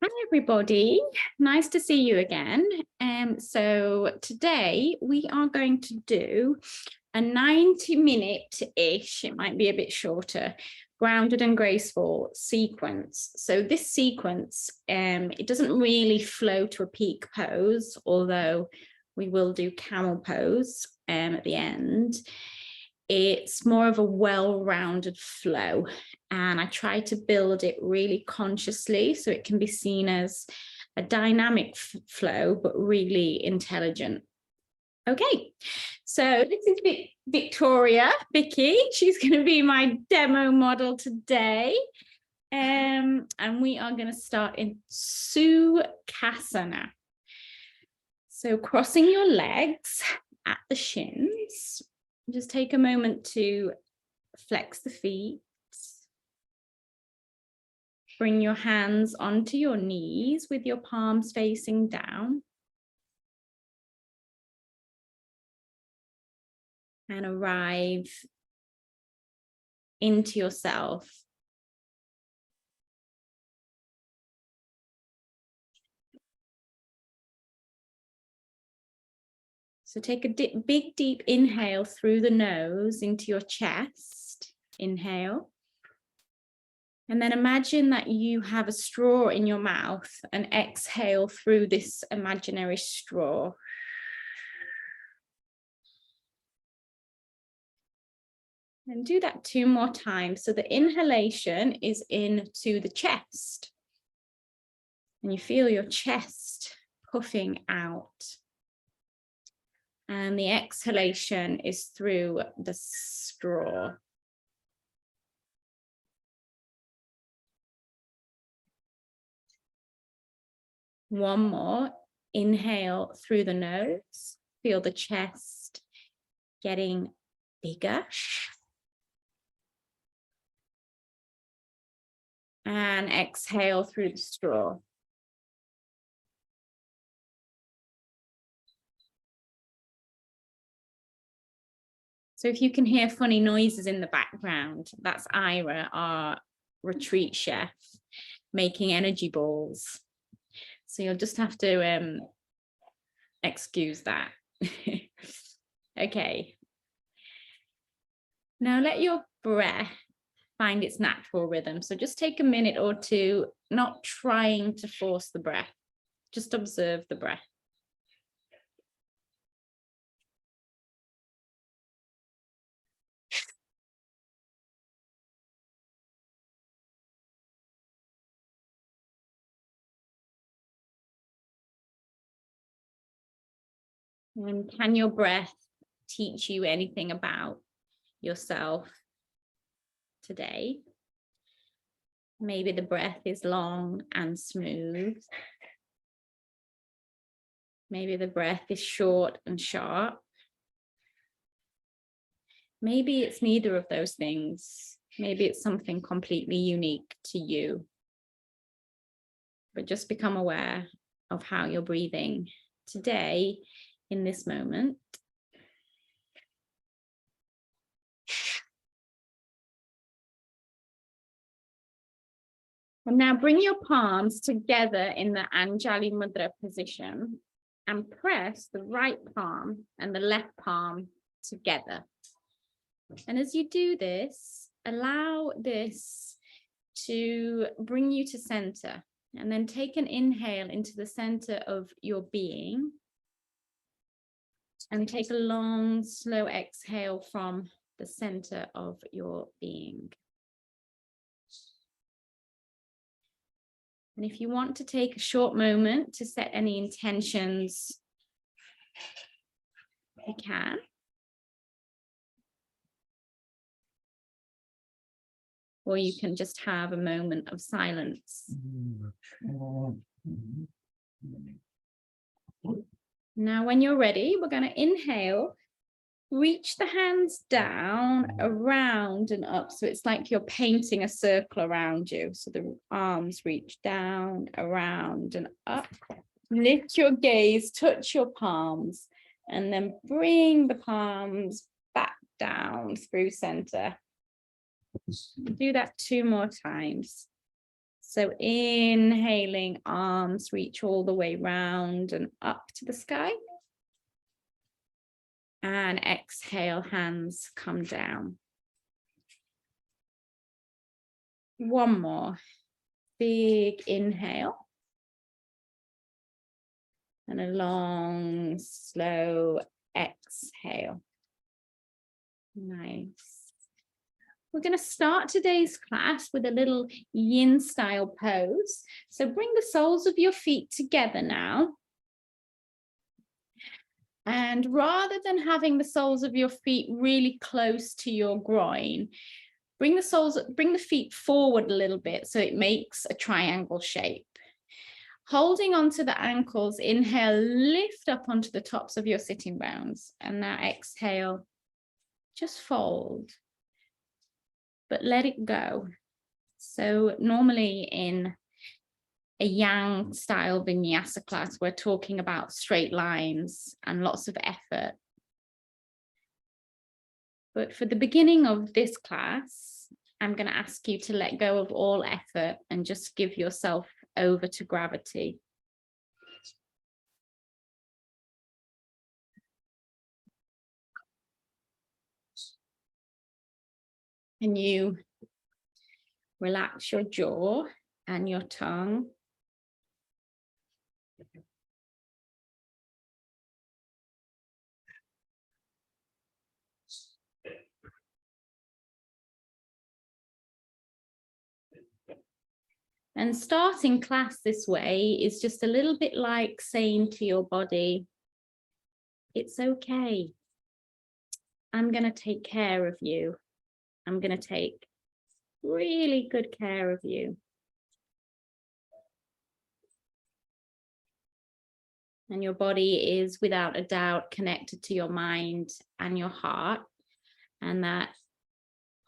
Hi everybody, nice to see you again. So today we are going to do a 90-minute-ish, it might be a bit shorter, grounded and graceful sequence. So this sequence, it doesn't really flow to a peak pose, although we will do camel pose at the end. It's more of a well-rounded flow, and I try to build it really consciously so it can be seen as a dynamic flow, but really intelligent. Okay, so this is Vicky. She's going to be my demo model today. And we are going to start in Utkadasana. So crossing your legs at the shins. Just take a moment to flex the feet. Bring your hands onto your knees with your palms facing down. And arrive into yourself. So take a big, deep inhale through the nose into your chest. Inhale. And then imagine that you have a straw in your mouth and exhale through this imaginary straw. And do that 2 more times. So the inhalation is into the chest. And you feel your chest puffing out. And the exhalation is through the straw. One more. Inhale through the nose. Feel the chest getting bigger. And exhale through the straw. So if you can hear funny noises in the background, that's Ira, our retreat chef, making energy balls. So you'll just have to excuse that. Okay. Now let your breath find its natural rhythm. So just take a minute or two, not trying to force the breath. Just observe the breath. And can your breath teach you anything about yourself today? Maybe the breath is long and smooth. Maybe the breath is short and sharp. Maybe it's neither of those things. Maybe it's something completely unique to you. But just become aware of how you're breathing today in this moment. And now bring your palms together in the Anjali Mudra position and press the right palm and the left palm together. And as you do this, allow this to bring you to center, and then take an inhale into the center of your being. And take a long, slow exhale from the center of your being. And if you want to take a short moment to set any intentions, you can. Or you can just have a moment of silence. Now, when you're ready, we're going to inhale, reach the hands down, around and up. So it's like you're painting a circle around you. So the arms reach down, around and up. Lift your gaze, touch your palms, and then bring the palms back down through center. Do that 2 more times. So inhaling, arms reach all the way round and up to the sky. And exhale, hands come down. One more. Big inhale. And a long, slow exhale. Nice. We're going to start today's class with a little yin style pose. So bring the soles of your feet together now. And rather than having the soles of your feet really close to your groin, bring the feet forward a little bit so it makes a triangle shape. Holding onto the ankles, inhale, lift up onto the tops of your sitting bones. And now exhale, just fold, but let it go. So normally in a yang style vinyasa class, we're talking about straight lines and lots of effort. But for the beginning of this class, I'm going to ask you to let go of all effort and just give yourself over to gravity. Can you relax your jaw and your tongue? And starting class this way is just a little bit like saying to your body, it's okay. I'm going to take care of you. I'm going to take really good care of you. And your body is without a doubt connected to your mind and your heart. And that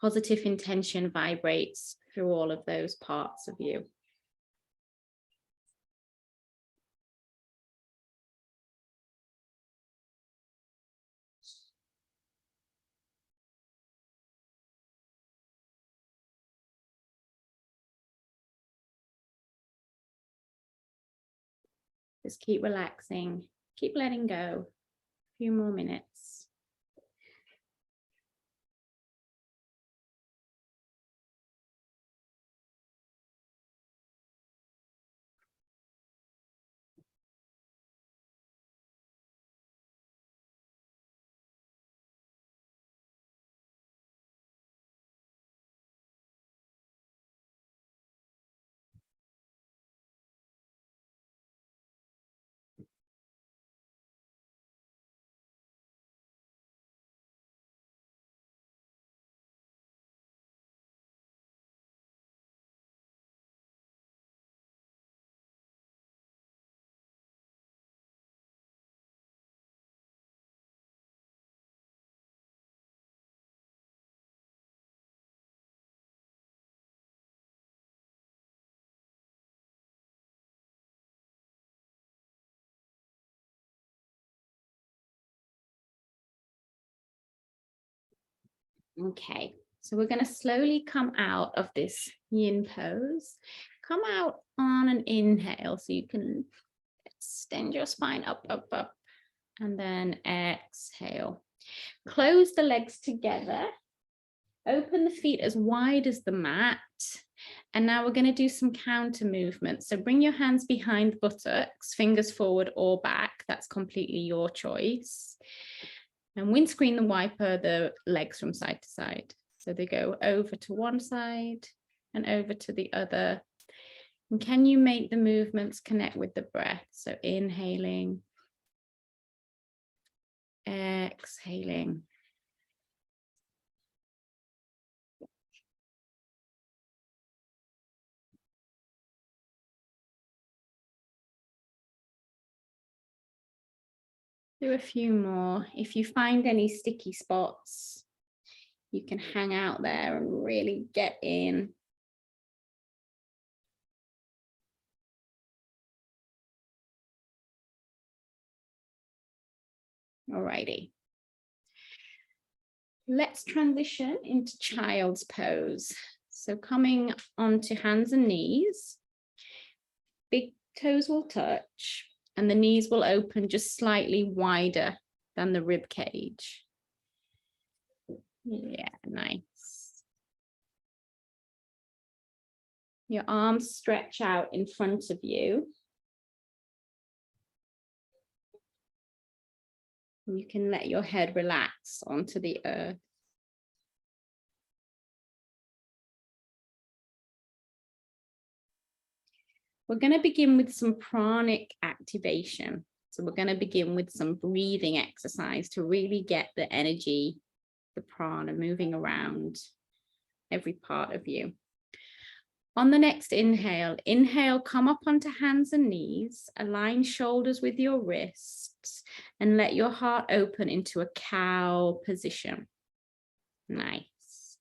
positive intention vibrates through all of those parts of you. Just keep relaxing, keep letting go. A few more minutes. Okay, so we're going to slowly come out of this yin pose. Come out on an inhale so you can extend your spine up, up, up, and then exhale. Close the legs together. Open the feet as wide as the mat. And now we're going to do some counter movements. So bring your hands behind the buttocks, fingers forward or back. That's completely your choice. And windscreen the wiper the legs from side to side. So they go over to one side and over to the other. And can you make the movements connect with the breath? So inhaling, exhaling. Do a few more. If you find any sticky spots, you can hang out there and really get in. Alrighty. Let's transition into child's pose. So coming onto hands and knees. big toes will touch and the knees will open just slightly wider than the rib cage. Yeah, nice. Your arms stretch out in front of you. You can let your head relax onto the earth. We're going to begin with some pranic activation. So we're going to begin with some breathing exercise to really get the energy, the prana moving around every part of you. On the next inhale, come up onto hands and knees, align shoulders with your wrists, and let your heart open into a cow position. Nice.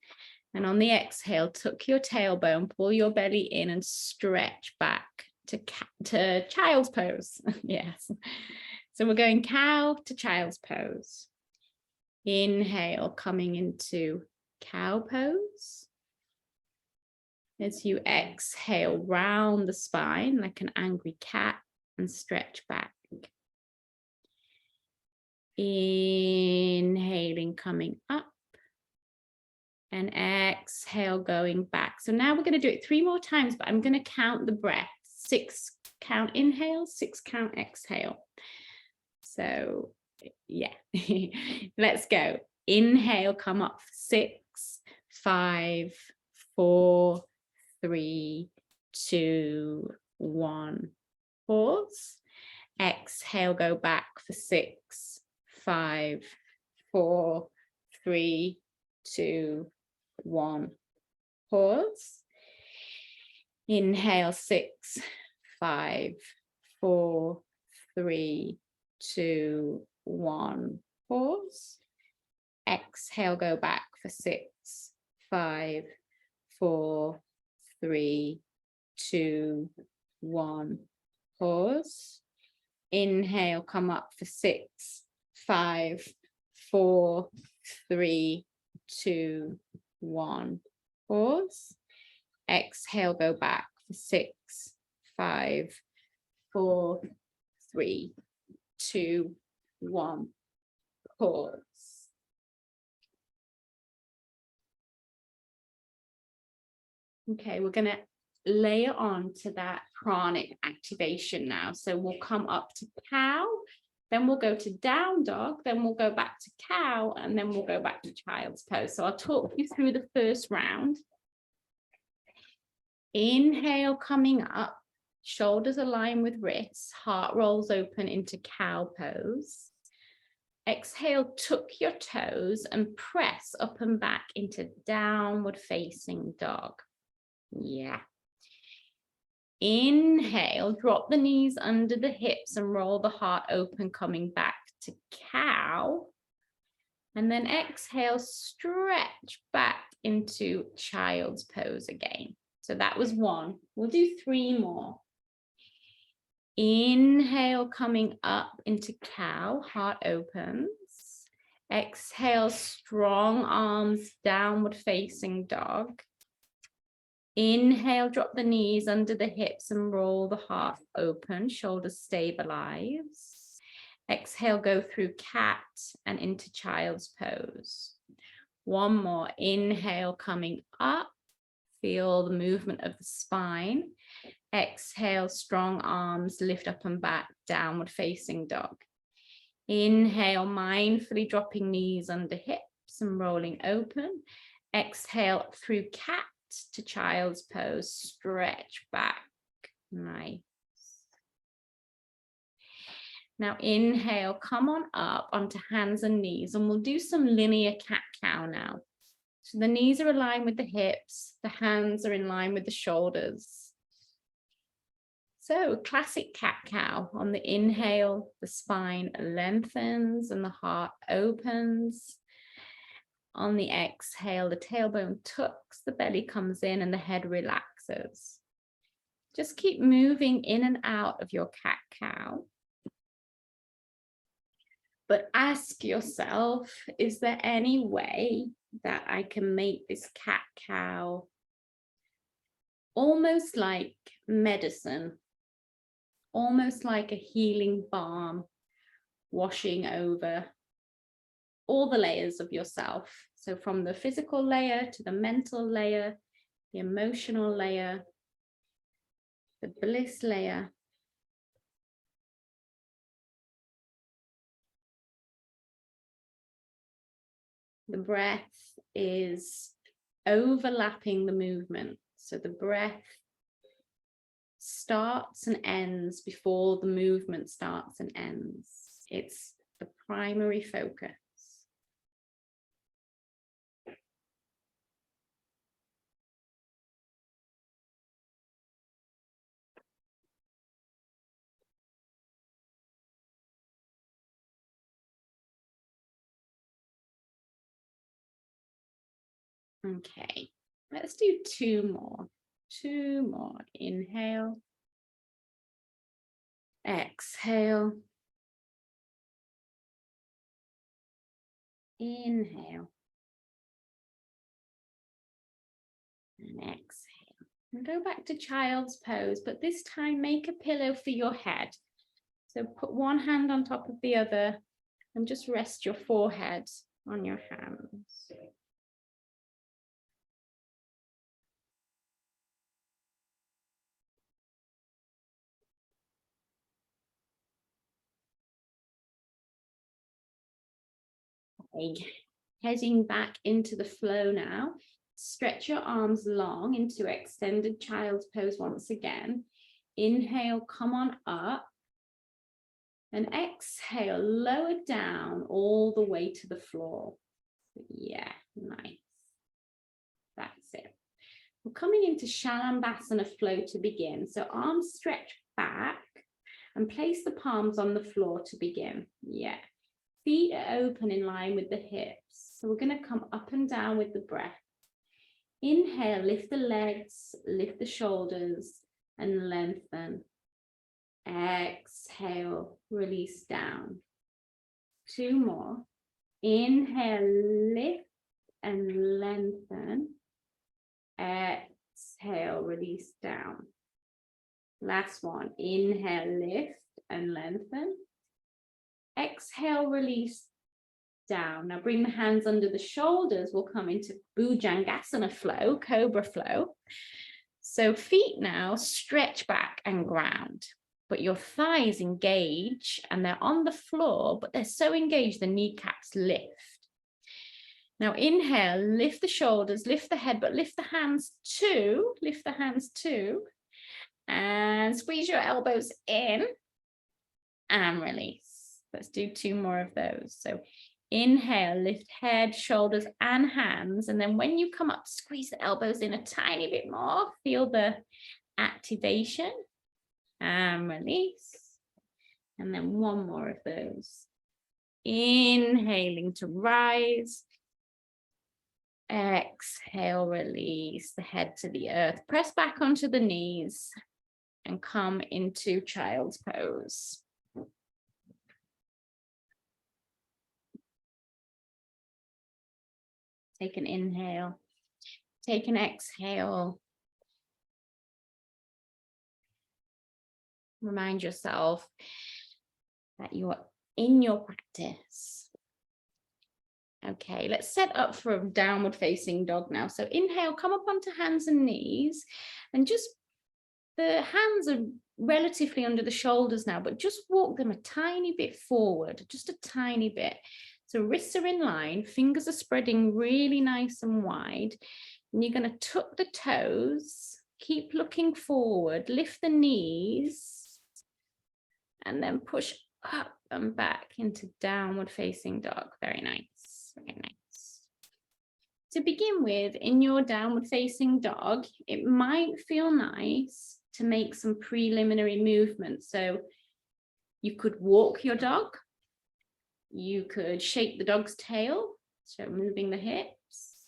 And on the exhale, tuck your tailbone, pull your belly in and stretch back to child's pose. Yes. So we're going cow to child's pose. Inhale, coming into cow pose. As you exhale, round the spine like an angry cat and stretch back. Inhaling, coming up. And exhale, going back. So now we're going to do it 3 more times, but I'm going to count the breath. 6 count inhale, 6 count exhale. So yeah, let's go. Inhale, come up. 6, 5, 4, 3, 2, 1. Pause. Exhale, go back for 6, 5, 4, 3, 2, 1. Pause. Inhale, 6, 5, 4, 3, 2, 1. Pause. Exhale, go back for 6, 5, 4, 3, 2, 1. Pause. Inhale, come up for 6, 5, 4, 3, 2, 1. Pause. Exhale, go back for 6, 5, 4, 3, 2, 1. Pause. Okay, we're going to layer on to that pranic activation now. So we'll come up to cow, then we'll go to down dog, then we'll go back to cow, and then we'll go back to child's pose. So I'll talk you through the first round. Inhale, coming up, shoulders align with wrists, heart rolls open into cow pose. Exhale, tuck your toes and press up and back into downward facing dog. Yeah. Inhale, drop the knees under the hips and roll the heart open, coming back to cow. And then exhale, stretch back into child's pose again. So that was 1. We'll do 3 more. Inhale, coming up into cow, heart opens. Exhale, strong arms, downward facing dog. Inhale, drop the knees under the hips and roll the heart open, shoulders stabilize. Exhale, go through cat and into child's pose. 1 more. Inhale, coming up. Feel the movement of the spine. Exhale, strong arms, lift up and back, downward facing dog. Inhale, mindfully dropping knees under hips and rolling open. Exhale, through cat to child's pose, stretch back. Nice. Now inhale, come on up onto hands and knees, and we'll do some linear cat-cow now. So the knees are aligned with the hips, the hands are in line with the shoulders. So classic cat-cow. On the inhale, the spine lengthens and the heart opens. On the exhale, the tailbone tucks, the belly comes in and the head relaxes. Just keep moving in and out of your cat-cow. But ask yourself, is there any way that I can make this cat-cow almost like medicine almost like a healing balm washing over all the layers of yourself. So from the physical layer to the mental layer, the emotional layer, the bliss layer. The breath is overlapping the movement. So the breath starts and ends before the movement starts and ends. It's the primary focus. Okay, let's do two more. Inhale. Exhale. Inhale. And exhale. And go back to child's pose, but this time make a pillow for your head. So put one hand on top of the other and just rest your forehead on your hands. Okay. Heading back into the flow now. Stretch your arms long into extended child's pose once again. Inhale, come on up. And exhale, lower down all the way to the floor. Yeah, nice. That's it. We're coming into Shambassana Flow to begin. So arms stretch back and place the palms on the floor to begin. Yeah. Feet are open in line with the hips. So we're going to come up and down with the breath. Inhale, lift the legs, lift the shoulders, and lengthen. Exhale, release down. Two more. Inhale, lift and lengthen. Exhale, release down. Last one. Inhale, lift and lengthen. Exhale, release down. Now bring the hands under the shoulders. We'll come into Bhujangasana flow, cobra flow. So feet now stretch back and ground, but your thighs engage and they're on the floor, but they're so engaged the kneecaps lift. Now inhale, lift the shoulders, lift the head, but lift the hands too. Lift the hands too. And squeeze your elbows in and release. Let's do two more of those. So inhale, lift head, shoulders, and hands. And then when you come up, squeeze the elbows in a tiny bit more. Feel the activation and release. And then one more of those. Inhaling to rise. Exhale, release the head to the earth. Press back onto the knees and come into child's pose. Take an inhale, take an exhale. Remind yourself that you are in your practice. Okay, let's set up for a downward facing dog now. So inhale, come up onto hands and knees, and just the hands are relatively under the shoulders now, but just walk them a tiny bit forward, just a tiny bit. So wrists are in line, fingers are spreading really nice and wide. And you're going to tuck the toes, keep looking forward, lift the knees, and then push up and back into downward facing dog. Very nice, very nice. To begin with, in your downward facing dog, it might feel nice to make some preliminary movements. So you could walk your dog. You could shake the dog's tail, so moving the hips.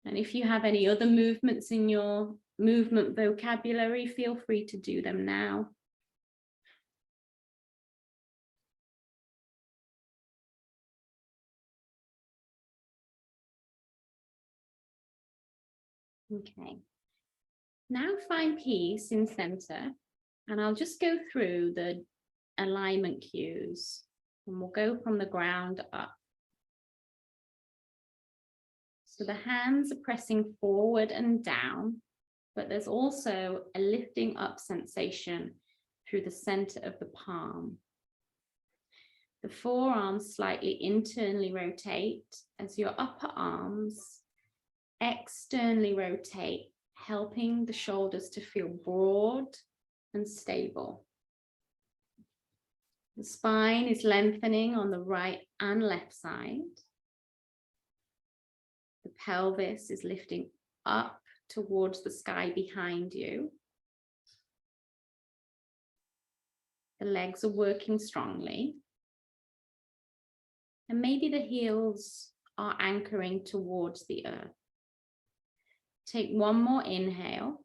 And if you have any other movements in your movement vocabulary, feel free to do them now. Okay. Now find peace in center And I'll just go through the alignment cues, and we'll go from the ground up. So the hands are pressing forward and down, but there's also a lifting up sensation through the center of the palm. The forearms slightly internally rotate as your upper arms externally rotate, helping the shoulders to feel broad and stable. The spine is lengthening on the right and left side. The pelvis is lifting up towards the sky behind you. The legs are working strongly. And maybe the heels are anchoring towards the earth. Take one more inhale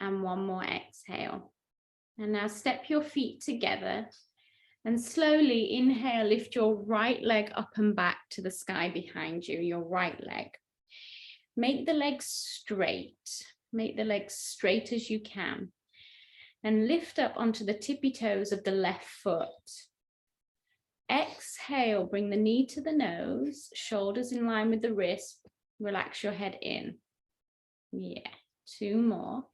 and one more exhale. And now step your feet together and slowly inhale, lift your right leg up and back to the sky behind you, your right leg. Make the legs straight. Make the legs straight as you can. And lift up onto the tippy toes of the left foot. Exhale, bring the knee to the nose, shoulders in line with the wrist. Relax your head in. Yeah, 2 more.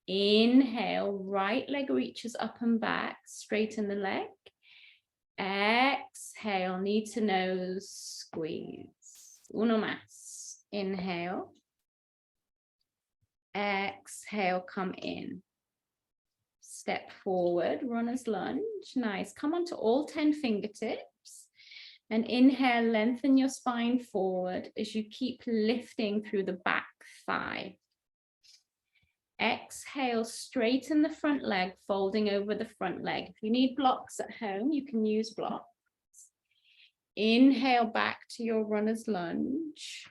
Inhale, right leg reaches up and back, straighten the leg. Exhale, knee to nose, squeeze. Uno más. Inhale. Exhale, come in. Step forward, runner's lunge. Nice. Come onto all 10 fingertips. And inhale, lengthen your spine forward as you keep lifting through the back thigh. Exhale, straighten the front leg, folding over the front leg. If you need blocks at home, you can use blocks. Inhale back to your runner's lunge.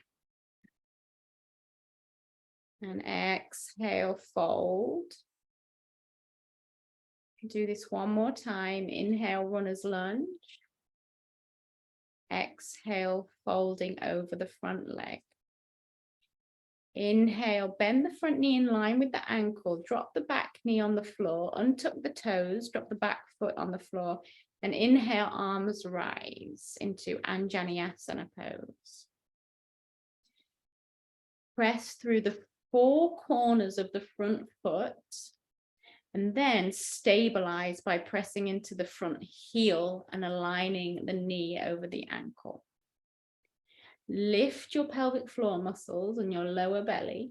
And exhale, fold. Do this one more time. Inhale, runner's lunge. Exhale, folding over the front leg. Inhale, bend the front knee in line with the ankle. Drop the back knee on the floor. Untuck the toes. Drop the back foot on the floor. And inhale, arms rise into Anjaneyasana pose. Press through the 4 corners of the front foot. And then stabilize by pressing into the front heel and aligning the knee over the ankle. Lift your pelvic floor muscles and your lower belly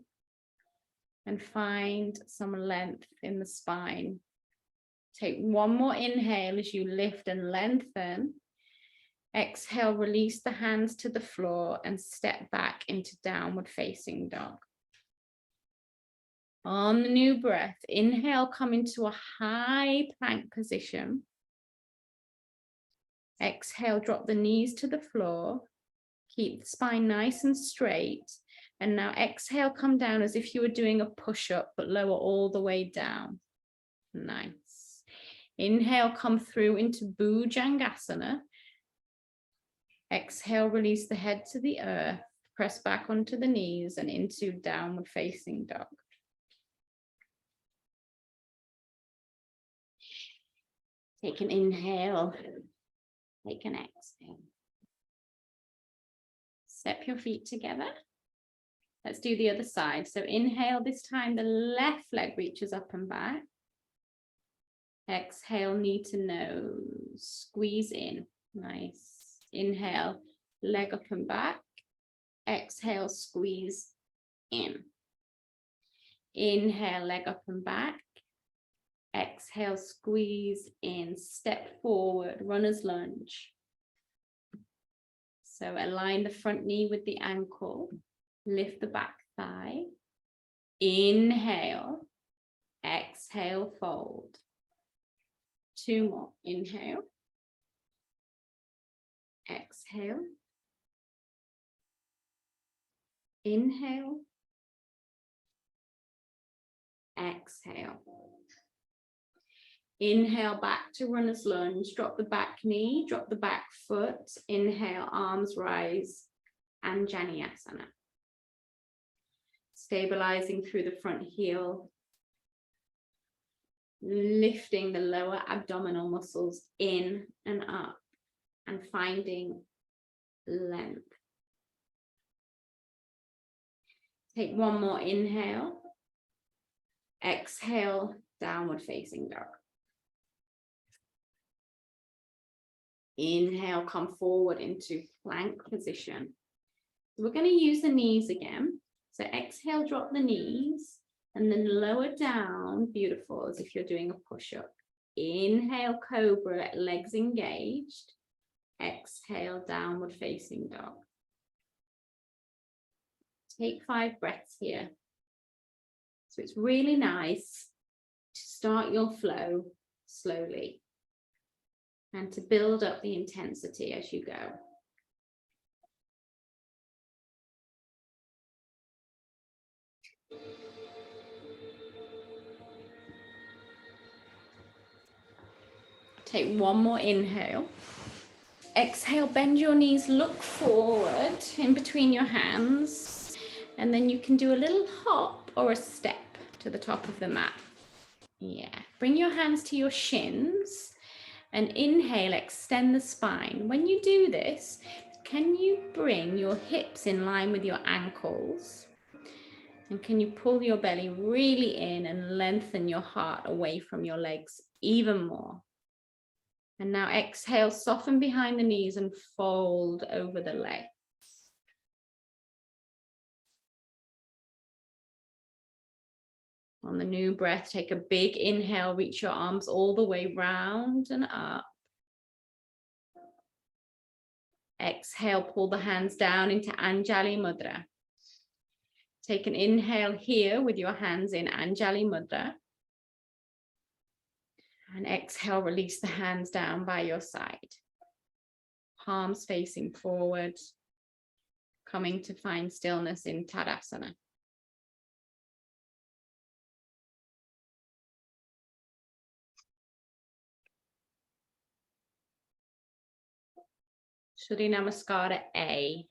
and find some length in the spine. Take one more inhale as you lift and lengthen. Exhale, release the hands to the floor and step back into downward facing dog. On the new breath, inhale, come into a high plank position. Exhale, drop the knees to the floor. Keep the spine nice and straight. And now exhale, come down as if you were doing a push-up, but lower all the way down. Nice. Inhale, come through into Bhujangasana. Exhale, release the head to the earth. Press back onto the knees and into downward facing dog. Take an inhale, take an exhale. Step your feet together. Let's do the other side. So inhale, this time the left leg reaches up and back. Exhale, knee to nose, squeeze in. Nice. Inhale, leg up and back. Exhale, squeeze in. Inhale, leg up and back. Exhale, squeeze in, step forward, runner's lunge. So align the front knee with the ankle, lift the back thigh. Inhale, exhale, fold. 2 more, inhale, exhale, inhale, exhale. Inhale back to runner's lunge, drop the back knee, drop the back foot, inhale, arms rise, Anjaneyasana. Stabilizing through the front heel. lifting the lower abdominal muscles in and up and finding length. Take one more inhale. Exhale, downward facing dog. Inhale, come forward into plank position. We're going to use the knees again. So exhale, drop the knees and then lower down, beautiful, as if you're doing a push-up. Inhale, cobra, legs engaged. Exhale, downward facing dog. Take 5 breaths here. So it's really nice to start your flow slowly and to build up the intensity as you go. Take one more inhale. Exhale, bend your knees, look forward in between your hands, and then you can do a little hop or a step to the top of the mat. Yeah, bring your hands to your shins and inhale, extend the spine. When you do this, can you bring your hips in line with your ankles? And can you pull your belly really in and lengthen your heart away from your legs even more? And now exhale, soften behind the knees and fold over the legs. On the new breath, take a big inhale, reach your arms all the way round and up. Exhale, pull the hands down into Anjali Mudra. Take an inhale here with your hands in Anjali Mudra. And exhale, release the hands down by your side. Palms facing forward, coming to find stillness in Tadasana. Surya Namaskara A.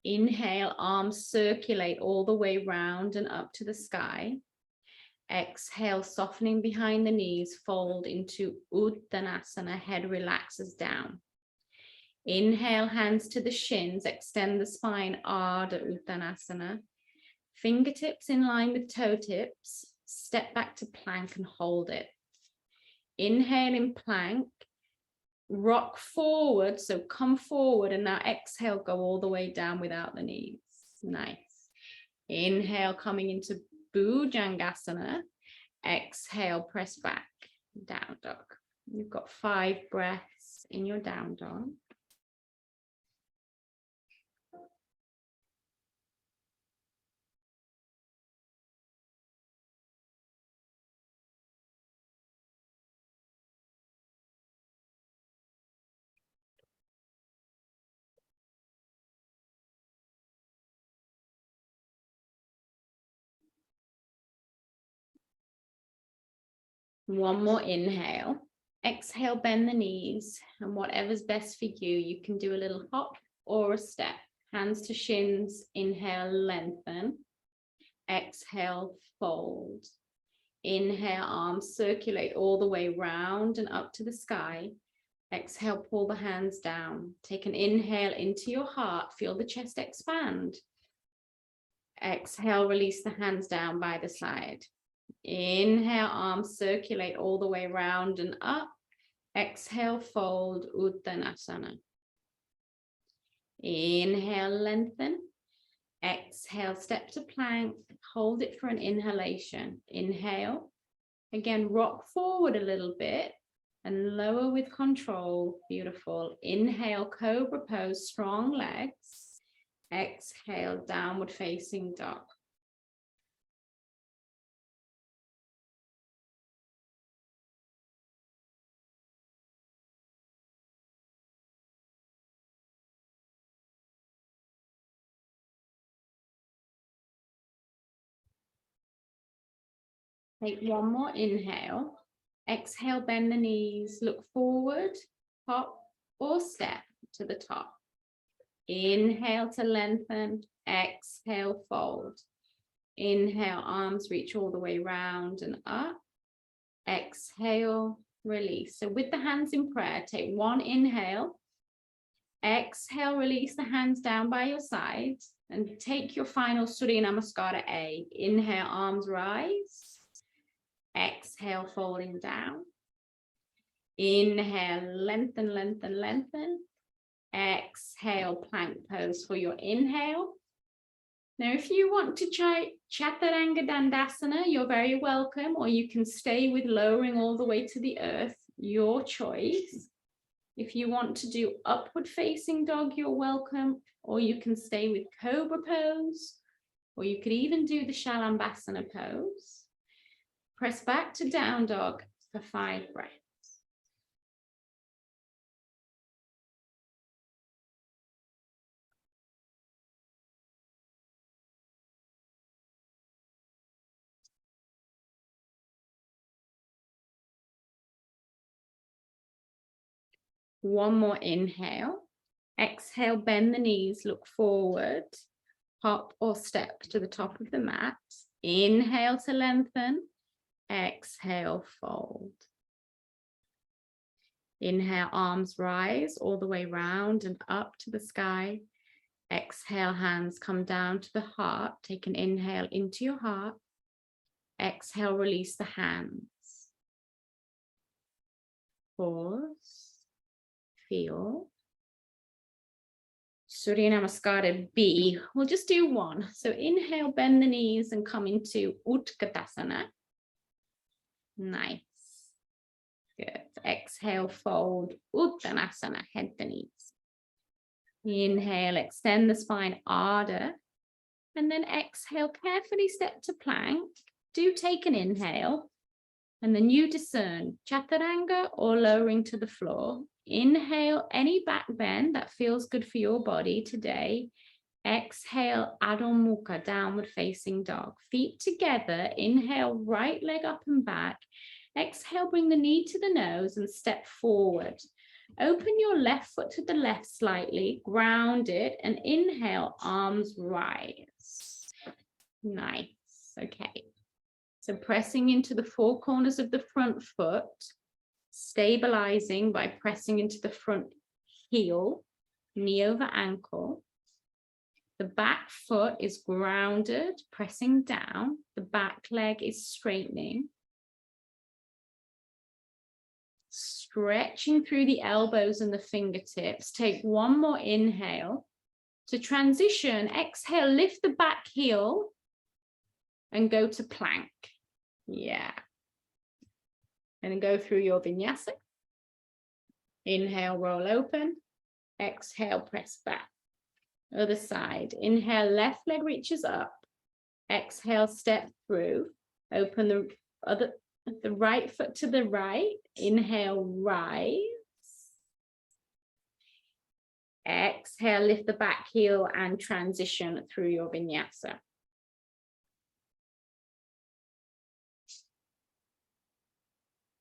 Inhale, arms circulate all the way round and up to the sky. Exhale, softening behind the knees, fold into Utkatasana, head relaxes down. Inhale, hands to the shins, extend the spine, Ardha Utkatasana. Fingertips in line with toe tips, step back to plank and hold it. Inhale in plank, rock forward, so come forward and now exhale, go all the way down without the knees. Nice. Inhale, coming into Bhujangasana. Exhale, press back, down dog. You've got 5 breaths in your down dog. One more inhale. Exhale, bend the knees, and whatever's best for you, you can do a little hop or a step. Hands to shins, inhale, lengthen. Exhale, fold. Inhale, arms circulate all the way round and up to the sky. Exhale, pull the hands down. Take an inhale into your heart, feel the chest expand. Exhale, release the hands down by the side. Inhale, arms circulate all the way round and up. Exhale, fold, Utkatasana. Inhale, lengthen. Exhale, step to plank. Hold it for an inhalation. Inhale. Again, rock forward a little bit and lower with control. Beautiful. Inhale, cobra pose, strong legs. Exhale, downward facing dog. Take one more inhale. Exhale, bend the knees, look forward, hop or step to the top. Inhale to lengthen, exhale, fold. Inhale, arms reach all the way round and up. Exhale, release. So with the hands in prayer, take one inhale. Exhale, release the hands down by your side and take your final Surya Namaskara A. Inhale, arms rise. Exhale, folding down. Inhale, lengthen, lengthen, lengthen. Exhale, plank pose for your inhale. Now, if you want to try Chaturanga Dandasana, you're very welcome, or you can stay with lowering all the way to the earth, your choice. If you want to do upward facing dog, you're welcome, or you can stay with Cobra pose, or you could even do the Shambassana pose. Press back to down dog for 5 breaths. One more inhale. Exhale, bend the knees, look forward, hop or step to the top of the mat. Inhale to lengthen. Exhale, fold. Inhale, arms rise all the way round and up to the sky. Exhale, hands come down to the heart. Take an inhale into your heart. Exhale, release the hands. Pause. Feel. Surya Namaskara B. We'll just do one. So inhale, bend the knees and come into Utkatasana. Nice. Good. Exhale, fold. Utkatasana, head the knees. Inhale, extend the spine, Ardha. And then exhale, carefully step to plank. Do take an inhale. And then you discern Chaturanga or lowering to the floor. Inhale, any back bend that feels good for your body today. Exhale, Adho Mukha, downward facing dog. Feet together. Inhale, right leg up and back. Exhale, bring the knee to the nose and step forward. Open your left foot to the left slightly, ground it, and inhale, arms rise. Nice. Okay. So pressing into the 4 corners of the front foot, stabilizing by pressing into the front heel, knee over ankle. The back foot is grounded, pressing down. The back leg is straightening. Stretching through the elbows and the fingertips. Take one more inhale. To transition, exhale, lift the back heel and go to plank. Yeah. And go through your vinyasa. Inhale, roll open. Exhale, press back. Other side. Inhale, left leg reaches up. Exhale, step through. Open the right foot to the right. Inhale, rise. Exhale, lift the back heel and transition through your vinyasa.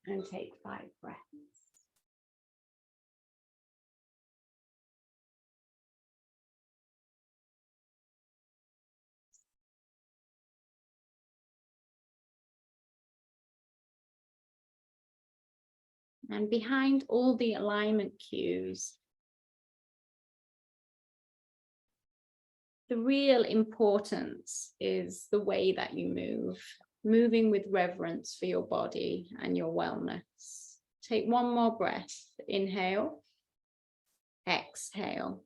And take 5 breaths. And behind all the alignment cues, the real importance is the way that you move, moving with reverence for your body and your wellness. Take one more breath. Inhale, exhale.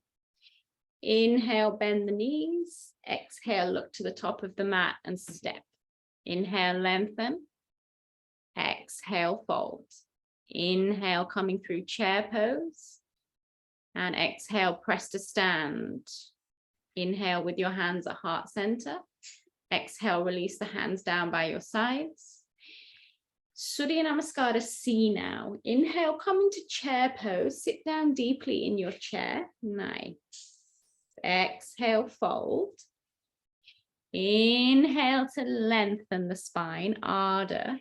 Inhale, bend the knees. Exhale, look to the top of the mat and step. Inhale, lengthen. Exhale, fold. Inhale, coming through chair pose. And exhale, press to stand. Inhale with your hands at heart center. Exhale, release the hands down by your sides. Surya Namaskara C now. Inhale, come into chair pose. Sit down deeply in your chair. Nice. Exhale, fold. Inhale to lengthen the spine, Ardha.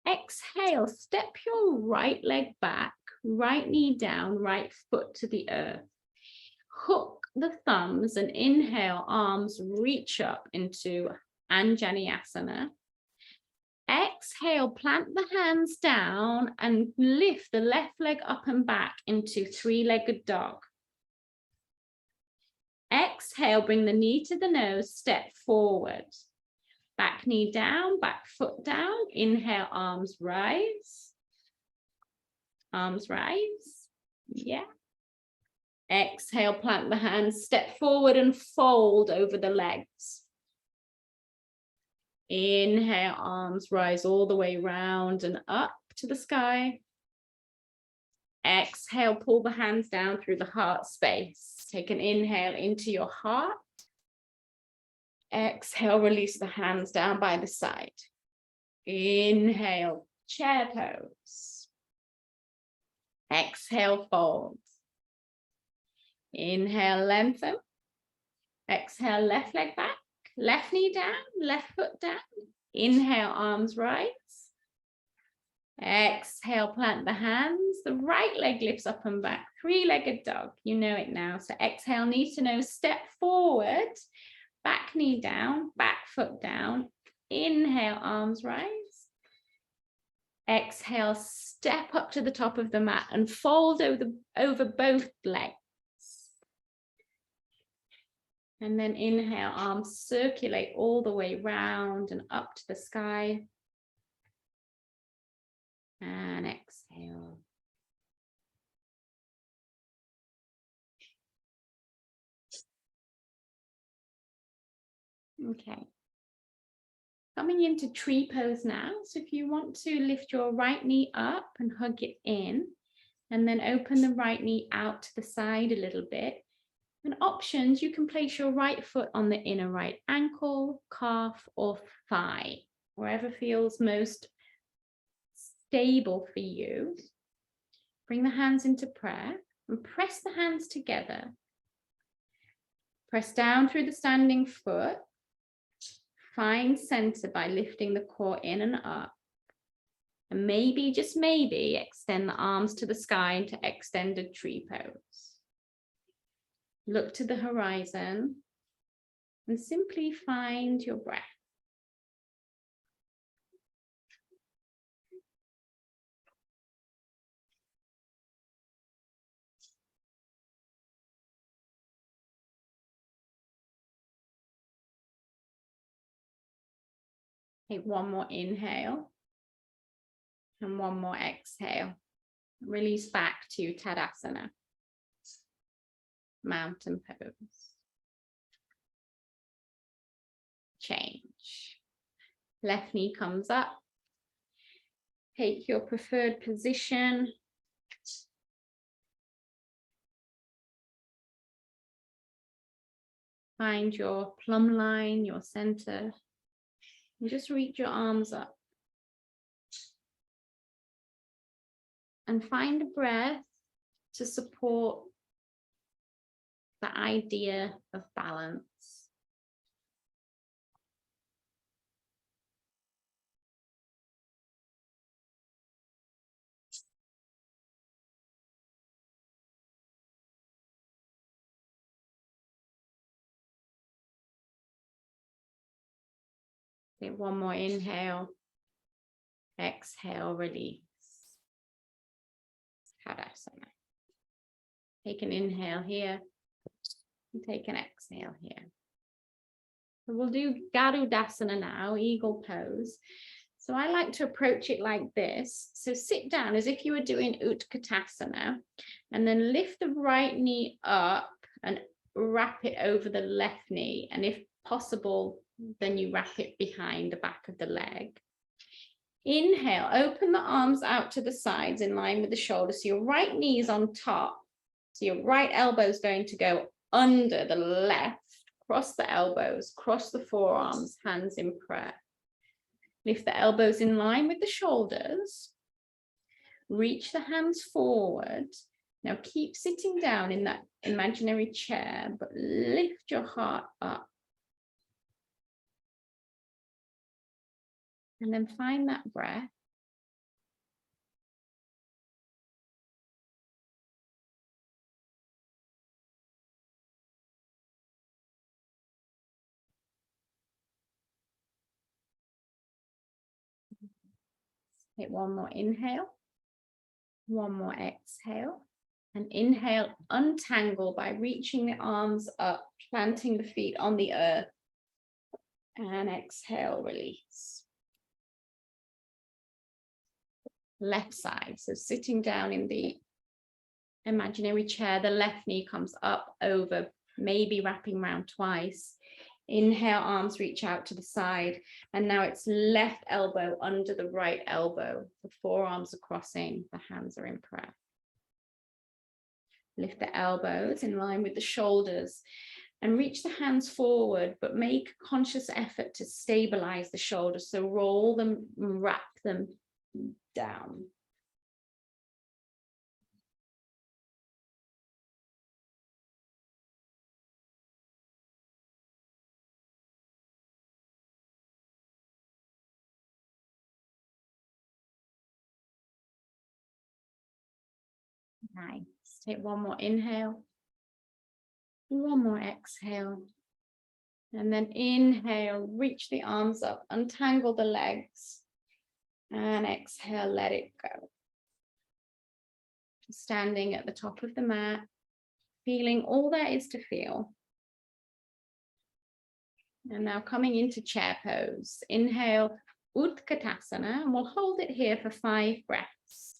Exhale, step your right leg back, right knee down, right foot to the earth. Hook the thumbs and inhale, arms reach up into Anjaneyasana. exhale, plant the hands down and lift the left leg up and back into three-legged dog. Exhale, bring the knee to the nose, step forward. Back knee down, back foot down. Inhale, arms rise. Arms rise. Yeah. Exhale, plant the hands, step forward and fold over the legs. Inhale, arms rise all the way round and up to the sky. Exhale, pull the hands down through the heart space. Take an inhale into your heart. Exhale, release the hands down by the side. Inhale, chair pose. Exhale, fold. Inhale, lengthen. Exhale, left leg back. Left knee down, left foot down. Inhale, arms rise. Exhale, plant the hands. The right leg lifts up and back. Three-legged dog. You know it now. So exhale, knee to nose, step forward. Back knee down, back foot down. Inhale, arms rise. Exhale, step up to the top of the mat and fold over both legs. And then inhale, arms circulate all the way round and up to the sky. And exhale. Okay. Coming into tree pose now. So if you want to lift your right knee up and hug it in, and then open the right knee out to the side a little bit. And options, you can place your right foot on the inner right ankle, calf, or thigh, wherever feels most stable for you. Bring the hands into prayer and press the hands together. Press down through the standing foot. Find center by lifting the core in and up. And maybe, just maybe, extend the arms to the sky into extended tree pose. Look to the horizon and simply find your breath. Take one more inhale and one more exhale. Release back to Utkadasana. Mountain pose. Change. Left knee comes up. Take your preferred position. Find your plumb line, your center. And just reach your arms up. And find a breath to support the idea of balance. Take one more inhale. Exhale, release. Garudasana. Take an inhale here. And take an exhale here. So we'll do Garudasana now, eagle pose. So I like to approach it like this. So sit down as if you were doing Utkatasana, and then lift the right knee up and wrap it over the left knee. And if possible, then you wrap it behind the back of the leg. Inhale, open the arms out to the sides in line with the shoulders. So your right knee is on top. So your right elbow is going to go under the left. Cross the elbows, cross the forearms, hands in prayer. Lift the elbows in line with the shoulders. Reach the hands forward. Now keep sitting down in that imaginary chair, but lift your heart up. And then find that breath. Take one more inhale, one more exhale, and inhale, untangle by reaching the arms up, planting the feet on the earth, and exhale, release. Left side, so sitting down in the imaginary chair, the left knee comes up, over, maybe wrapping around twice. Inhale, arms reach out to the side, and now it's left elbow under the right elbow. The forearms are crossing, the hands are in prayer. Lift the elbows in line with the shoulders and reach the hands forward, but make a conscious effort to stabilize the shoulders. So roll them, wrap them down. Nice. Take one more inhale, one more exhale, and then inhale, reach the arms up, untangle the legs, and exhale, let it go. Standing at the top of the mat, feeling all there is to feel. And now coming into chair pose. Inhale, Utkatasana, and we'll hold it here for 5 breaths.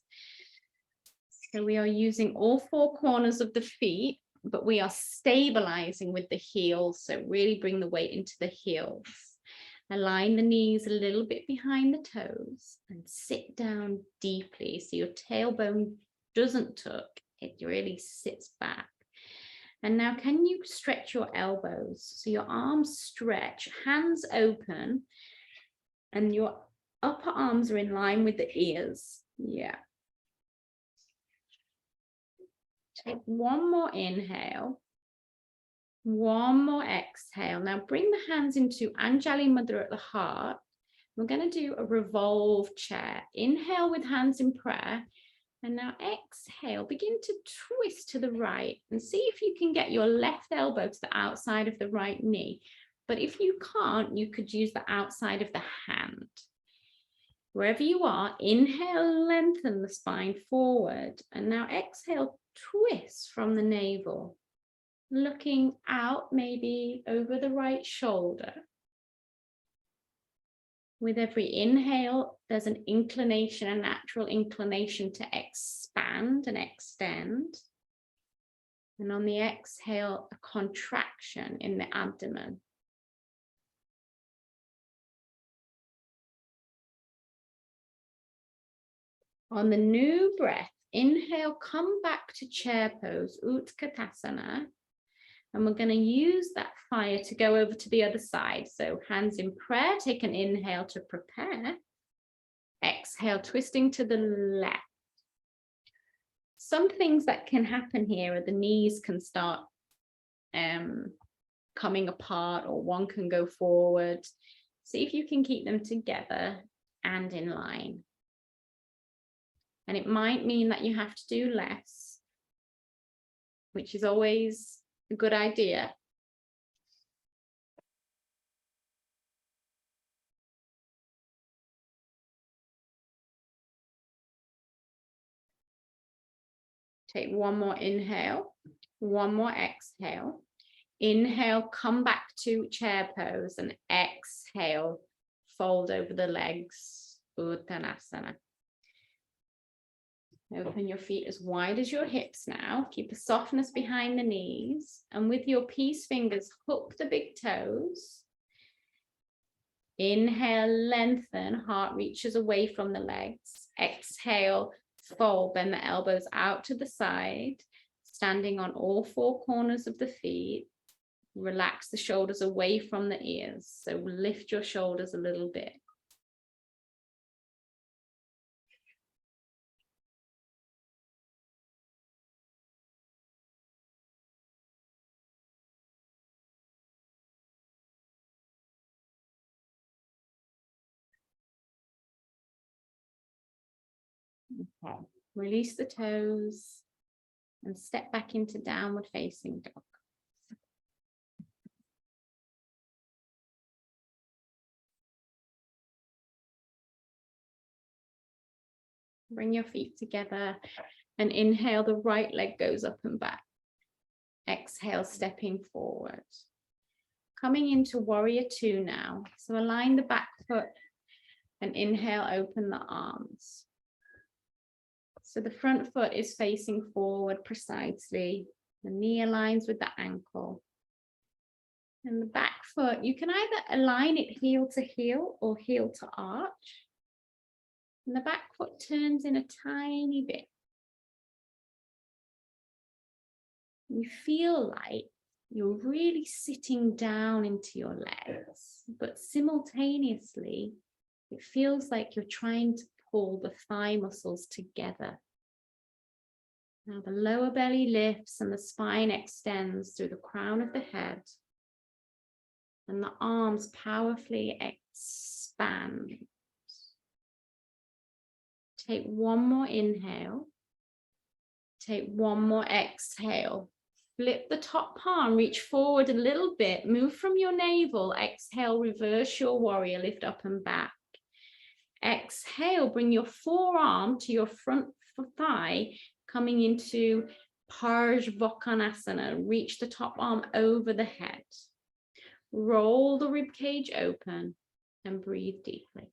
So we are using all 4 corners of the feet, but we are stabilizing with the heels. So really bring the weight into the heels. Align the knees a little bit behind the toes and sit down deeply. So your tailbone doesn't tuck, it really sits back. And now can you stretch your elbows? So your arms stretch, hands open, and your upper arms are in line with the ears. Yeah. Take one more inhale, one more exhale. Now bring the hands into Anjali Mudra at the heart. We're going to do a revolve chair. Inhale with hands in prayer. And now exhale, begin to twist to the right and see if you can get your left elbow to the outside of the right knee. But if you can't, you could use the outside of the hand. Wherever you are, inhale, lengthen the spine forward. And now exhale, twist from the navel, looking out maybe over the right shoulder. With every inhale, there's an inclination, a natural inclination to expand and extend. And on the exhale, a contraction in the abdomen. On the new breath, inhale, come back to chair pose, Utkatasana. And we're going to use that fire to go over to the other side. So hands in prayer, take an inhale to prepare. Exhale, twisting to the left. Some things that can happen here are the knees can start coming apart, or one can go forward. See if you can keep them together and in line. And it might mean that you have to do less, which is always a good idea. Take one more inhale, one more exhale. Inhale, come back to chair pose, and exhale, fold over the legs, Utkatasana. Open your feet as wide as your hips now. Keep a softness behind the knees. And with your peace fingers, hook the big toes. Inhale, lengthen, heart reaches away from the legs. Exhale, fold, bend the elbows out to the side, standing on all 4 corners of the feet. Relax the shoulders away from the ears. So lift your shoulders a little bit. Okay, release the toes and step back into downward facing dog. Bring your feet together and inhale, the right leg goes up and back. Exhale, stepping forward. Coming into warrior two now. So align the back foot and inhale, open the arms. So the front foot is facing forward precisely. The knee aligns with the ankle. And the back foot, you can either align it heel to heel or heel to arch. And the back foot turns in a tiny bit. You feel like you're really sitting down into your legs, but simultaneously, it feels like you're trying to pull the thigh muscles together. Now the lower belly lifts and the spine extends through the crown of the head, and the arms powerfully expand. Take one more inhale. Take one more exhale. Flip the top palm, reach forward a little bit, move from your navel. Exhale, reverse your warrior, lift up and back. Exhale, bring your forearm to your front thigh, coming into Utkadasana. Reach the top arm over the head. Roll the rib cage open and breathe deeply.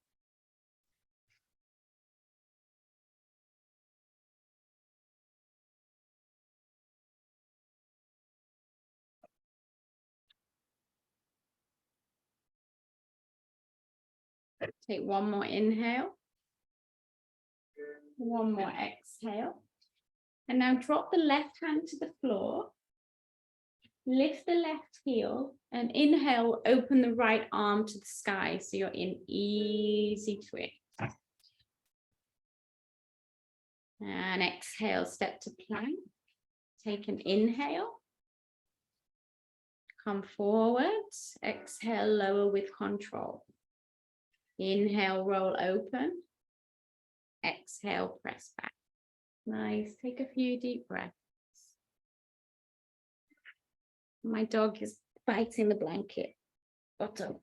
Take one more inhale. One more exhale. And now drop the left hand to the floor. Lift the left heel and inhale, open the right arm to the sky. So you're in easy twist. And exhale, step to plank. Take an inhale. Come forward. Exhale, lower with control. Inhale, roll open. Exhale, press back. Nice. Take a few deep breaths. My dog is biting the blanket. Otto.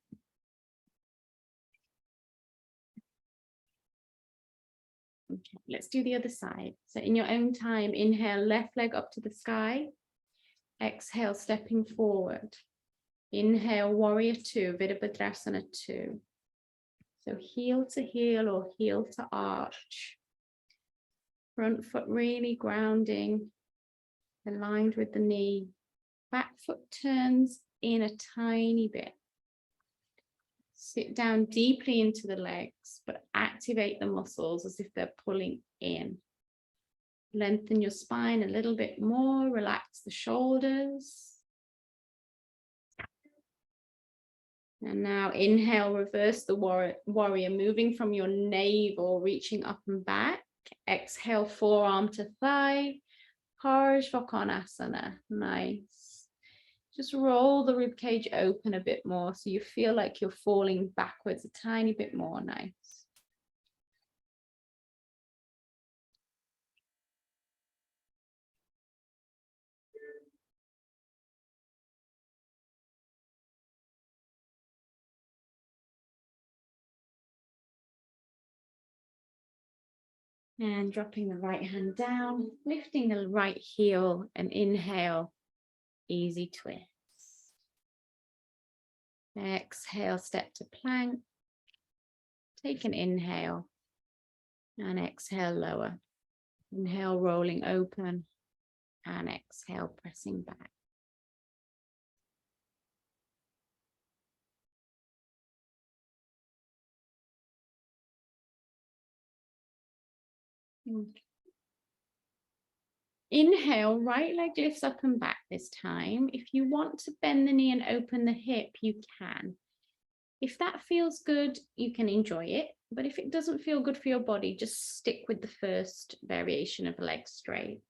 Okay, let's do the other side. So in your own time, inhale, left leg up to the sky. Exhale, stepping forward. Inhale, warrior two, Virabhadrasana two. So heel to heel or heel to arch. Front foot really grounding, aligned with the knee. Back foot turns in a tiny bit. Sit down deeply into the legs, but activate the muscles as if they're pulling in. Lengthen your spine a little bit more, relax the shoulders. And now inhale, reverse the warrior, moving from your navel, reaching up and back. Exhale, forearm to thigh, Shavasana. Nice. Just roll the rib cage open a bit more so you feel like you're falling backwards a tiny bit more. Nice. And dropping the right hand down, lifting the right heel and inhale, easy twist. Exhale, step to plank. Take an inhale and exhale, lower. Inhale, rolling open and exhale, pressing back. Inhale, right leg lifts up and back this time. If you want to bend the knee and open the hip, you can. If that feels good, you can enjoy it. But if it doesn't feel good for your body, just stick with the first variation of leg straight.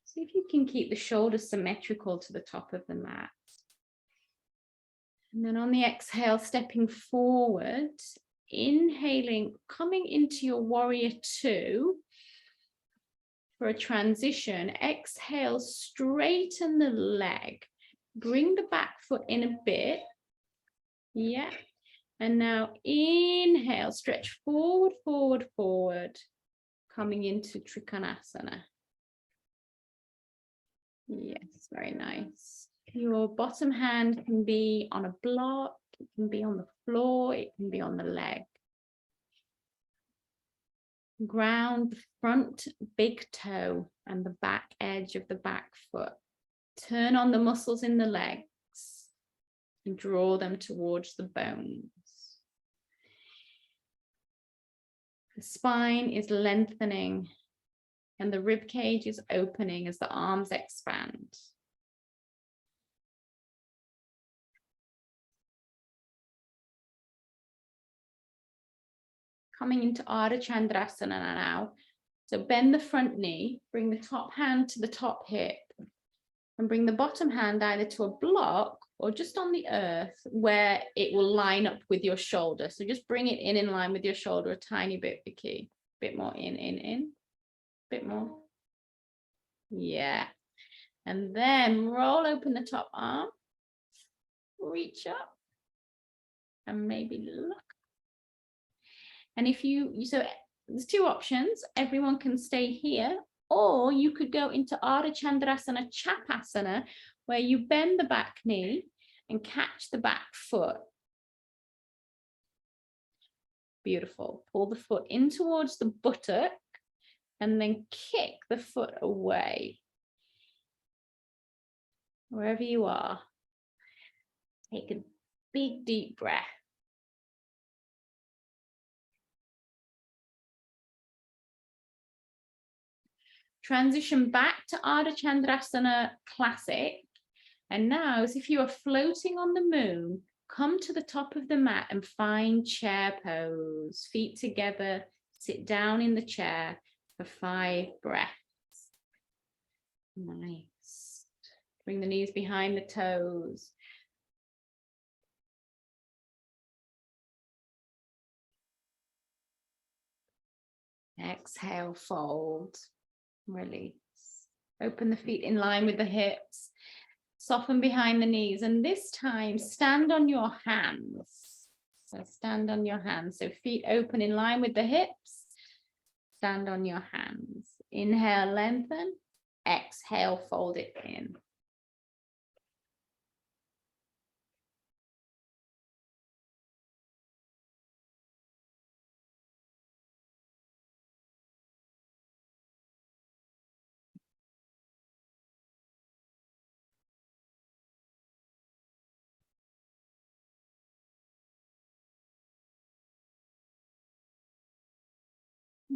See if you can keep the shoulders symmetrical to the top of the mat. And then on the exhale, stepping forward, inhaling, coming into your warrior two. For a transition, exhale, straighten the leg. Bring the back foot in a bit. Yeah. And now inhale, stretch forward, forward, forward, coming into Trikonasana. Yes, very nice. Your bottom hand can be on a block, it can be on the floor, it can be on the leg. Ground the front big toe and the back edge of the back foot. Turn on the muscles in the legs and draw them towards the bones. The spine is lengthening and the rib cage is opening as the arms expand. Coming into Ardha Chandrasana now. So bend the front knee, bring the top hand to the top hip, and bring the bottom hand either to a block or just on the earth where it will line up with your shoulder. So just bring it in line with your shoulder a tiny bit, Vicky. Bit more in. Bit more. Yeah. And then roll open the top arm, reach up, and maybe look. And if so there's two options. Everyone can stay here, or you could go into Ardha Chandrasana Chapasana, where you bend the back knee and catch the back foot. Beautiful. Pull the foot in towards the buttock and then kick the foot away. Wherever you are, take a big deep breath. Transition back to Ardha Chandrasana Classic. And now, as if you are floating on the moon, come to the top of the mat and find chair pose. Feet together, sit down in the chair for 5 breaths. Nice. Bring the knees behind the toes. Exhale, fold, release. Open the feet in line with the hips. Soften behind the knees, and this time stand on your hands. So stand on your hands. So feet open in line with the hips. Stand on your hands. Inhale, lengthen. Exhale, fold it in.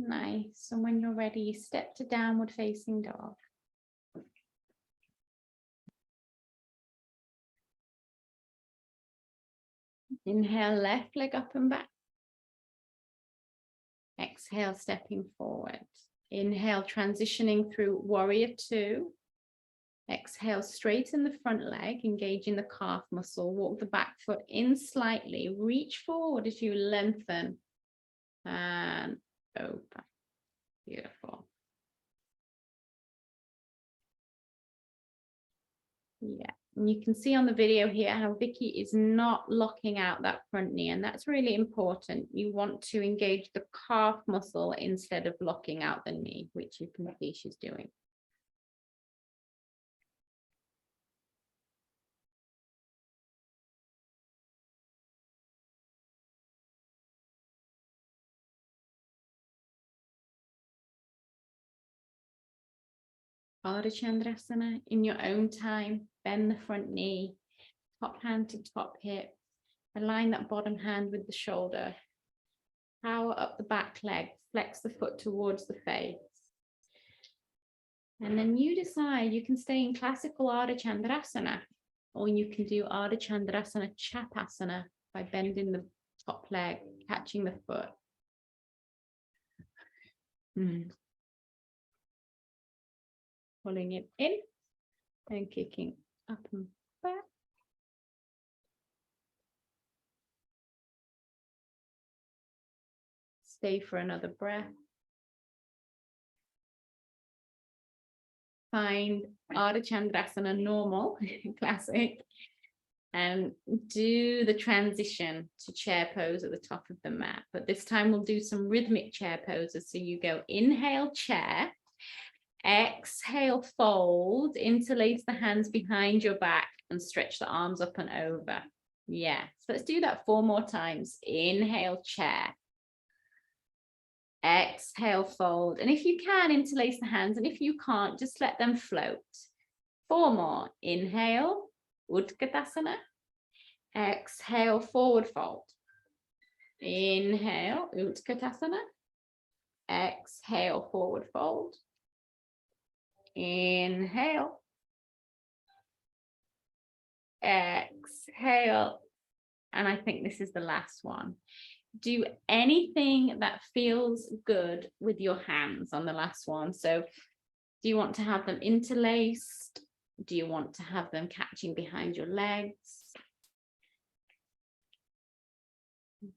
Nice. And when you're ready, step to downward facing dog. Inhale, left leg up and back. Exhale, stepping forward. Inhale, transitioning through warrior 2. Exhale, straighten the front leg, engaging the calf muscle. Walk the back foot in slightly. Reach forward as you lengthen and open. Beautiful. Yeah, and you can see on the video here how Vicky is not locking out that front knee, and that's really important. You want to engage the calf muscle instead of locking out the knee, which you can see she's doing. Ardha Chandrasana in your own time. Bend the front knee, top hand to top hip. Align that bottom hand with the shoulder. Power up the back leg. Flex the foot towards the face. And then you decide, you can stay in classical Ardha Chandrasana, or you can do Ardha Chandrasana Chapasana by bending the top leg, catching the foot. Pulling it in and kicking up and back. Stay for another breath. Find Ardha Chandrasana normal, classic, and do the transition to chair pose at the top of the mat. But this time we'll do some rhythmic chair poses. So you go inhale, chair, exhale, fold, interlace the hands behind your back and stretch the arms up and over. Yeah, so let's do that 4 more times. Inhale, chair. Exhale, fold. And if you can, interlace the hands. And if you can't, just let them float. 4 more. Inhale, Utkadasana. Exhale, forward fold. Inhale, Utkatasana. Exhale, forward fold. Inhale. Exhale. And I think this is the last one. Do anything that feels good with your hands on the last one. So do you want to have them interlaced? Do you want to have them catching behind your legs?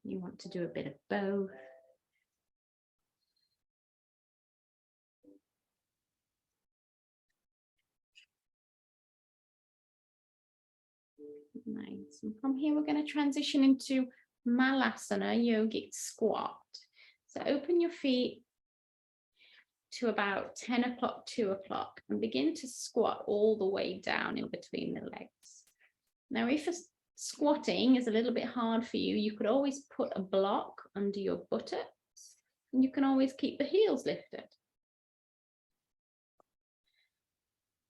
You want to do a bit of both. Nice. And from here, we're going to transition into Malasana, yogic squat. So open your feet to about 10 o'clock, 2 o'clock, and begin to squat all the way down in between the legs. Now, if squatting is a little bit hard for you, you could always put a block under your buttocks, and you can always keep the heels lifted.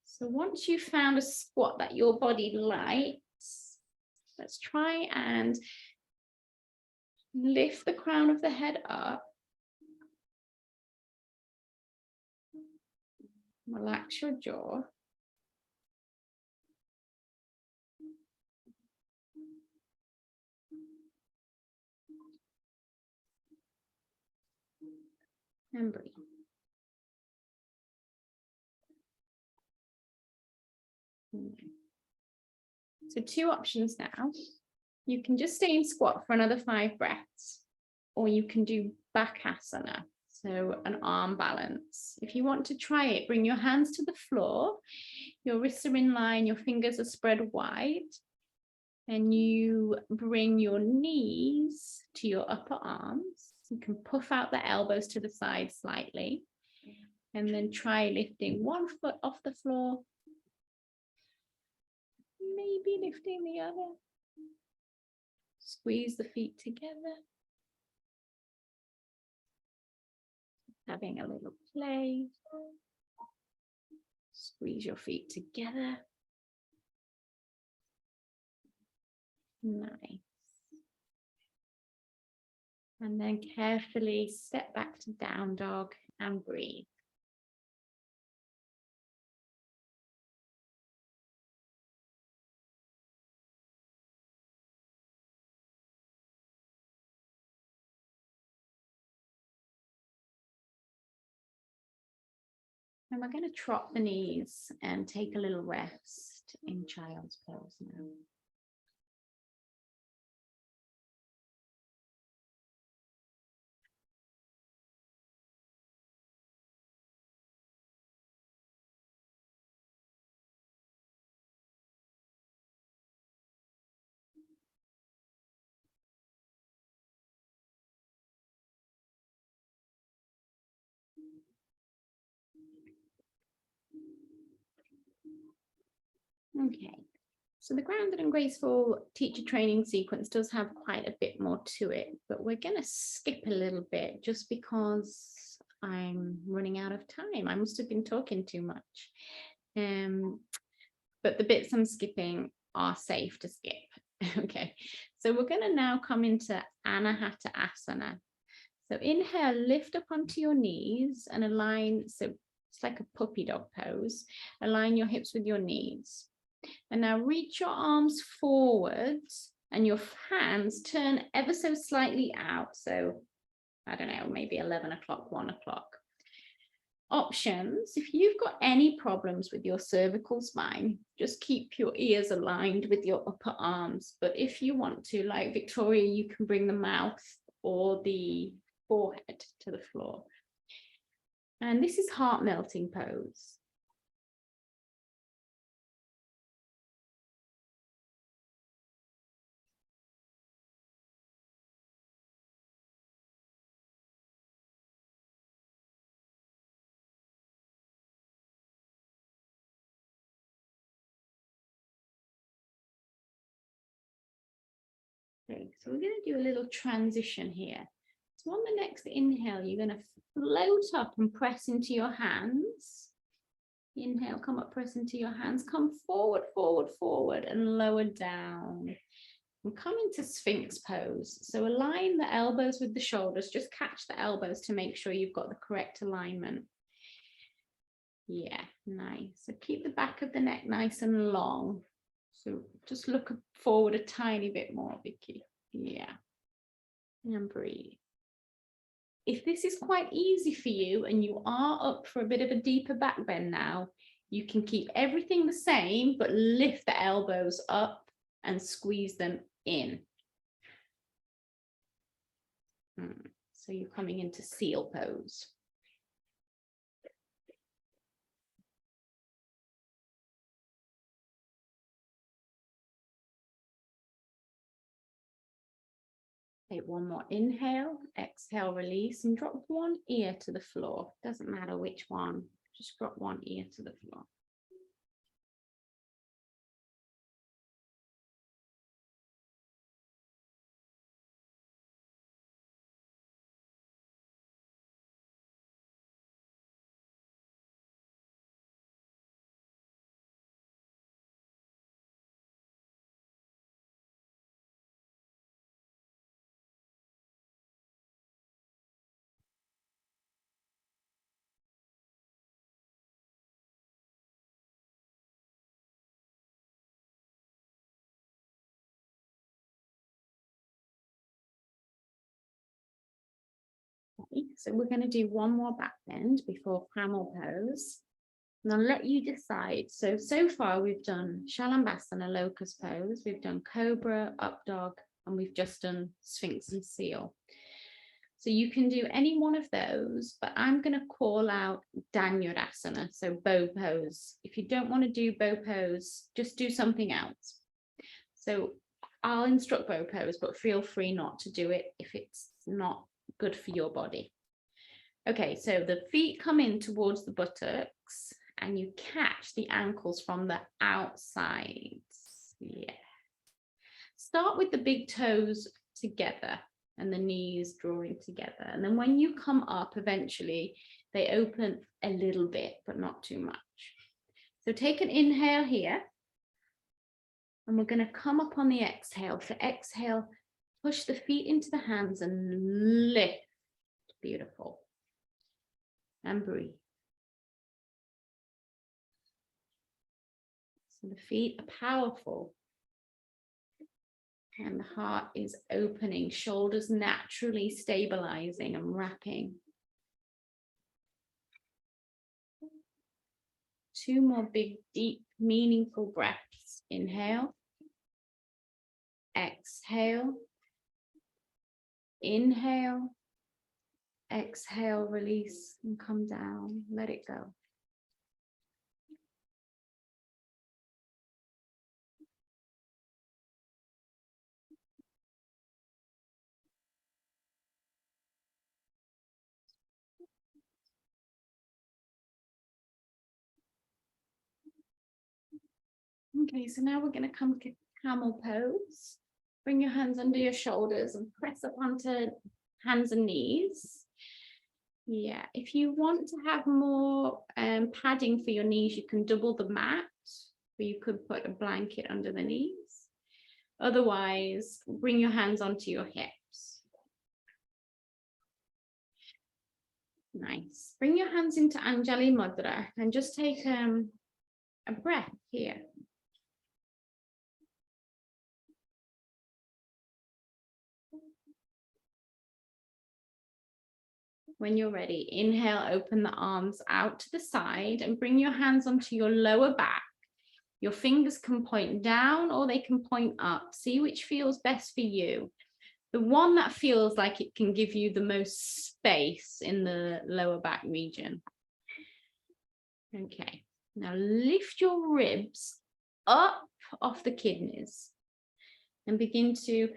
So once you've found a squat that your body likes, let's try and lift the crown of the head up. Relax your jaw. And breathe. So 2 options now. You can just stay in squat for another 5 breaths, or you can do Bakasana, so an arm balance. If you want to try it, bring your hands to the floor, your wrists are in line, your fingers are spread wide, and you bring your knees to your upper arms. You can puff out the elbows to the side slightly, and then try lifting 1 foot off the floor, maybe lifting the other. Squeeze the feet together. Having a little play. Squeeze your feet together. Nice. And then carefully step back to down dog and breathe. And we're going to trot the knees and take a little rest in child's pose now. Okay, so the grounded and graceful teacher training sequence does have quite a bit more to it, but we're going to skip a little bit just because I'm running out of time. I must have been talking too much. But the bits I'm skipping are safe to skip. Okay, so we're going to now come into Anahata Asana. So inhale, lift up onto your knees and align. So it's like a puppy dog pose. Align your hips with your knees. And now reach your arms forwards and your hands turn ever so slightly out. So I don't know, maybe 11 o'clock, 1 o'clock. Options, if you've got any problems with your cervical spine, just keep your ears aligned with your upper arms. But if you want to, like Victoria, you can bring the mouth or the forehead to the floor. And this is heart melting pose. Okay, so we're going to do a little transition here. So on the next inhale, you're going to float up and press into your hands. Inhale, come up, press into your hands, come forward, forward, forward, and lower down. And come into Sphinx pose. So align the elbows with the shoulders, just catch the elbows to make sure you've got the correct alignment. Yeah, nice. So keep the back of the neck nice and long. So just look forward a tiny bit more, Vicky. Yeah. And breathe. If this is quite easy for you and you are up for a bit of a deeper back bend now, you can keep everything the same, but lift the elbows up and squeeze them in. So you're coming into seal pose. Take one more inhale, exhale, release, and drop one ear to the floor. Doesn't matter which one, just drop one ear to the floor. So we're going to do one more back bend before camel pose. And I'll let you decide. So far we've done Shambassana locust pose, we've done cobra, up dog, and we've just done Sphinx and seal. So you can do any one of those, but I'm going to call out Garudasana, so bow pose. If you don't want to do bow pose, just do something else. So I'll instruct bow pose, but feel free not to do it if it's not good for your body. Okay, so the feet come in towards the buttocks and you catch the ankles from the outside. Yeah. Start with the big toes together and the knees drawing together. And then when you come up, eventually they open a little bit, but not too much. So take an inhale here. And we're going to come up on the exhale. So exhale, push the feet into the hands and lift. Beautiful. And breathe. So the feet are powerful. And the heart is opening, shoulders naturally stabilizing and wrapping. 2 more big, deep, meaningful breaths. Inhale. Exhale. Inhale. Exhale, release, and come down. Let it go. Okay, so now we're going to come to camel pose. Bring your hands under your shoulders and press up onto hands and knees. Yeah, if you want to have more padding for your knees, you can double the mat, or you could put a blanket under the knees. Otherwise, bring your hands onto your hips. Nice. Bring your hands into Anjali Mudra and just take a breath here. When you're ready, inhale, open the arms out to the side and bring your hands onto your lower back. Your fingers can point down or they can point up. See which feels best for you. The one that feels like it can give you the most space in the lower back region. Okay, now lift your ribs up off the kidneys and begin to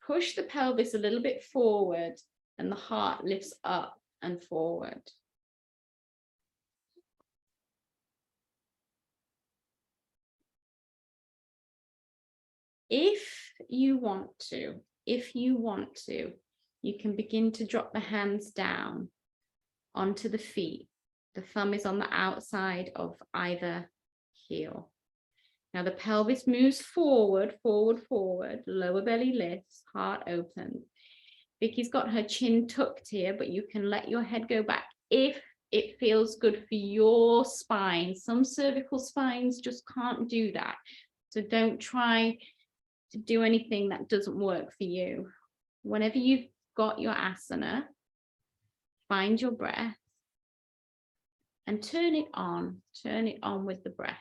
push the pelvis a little bit forward and the heart lifts up and forward. If you want to, if you want to, you can begin to drop the hands down onto the feet. The thumb is on the outside of either heel. Now the pelvis moves forward, forward, forward, lower belly lifts, heart opens. Vicky's got her chin tucked here, but you can let your head go back if it feels good for your spine. Some cervical spines just can't do that. So don't try to do anything that doesn't work for you. Whenever you've got your asana, find your breath and turn it on with the breath.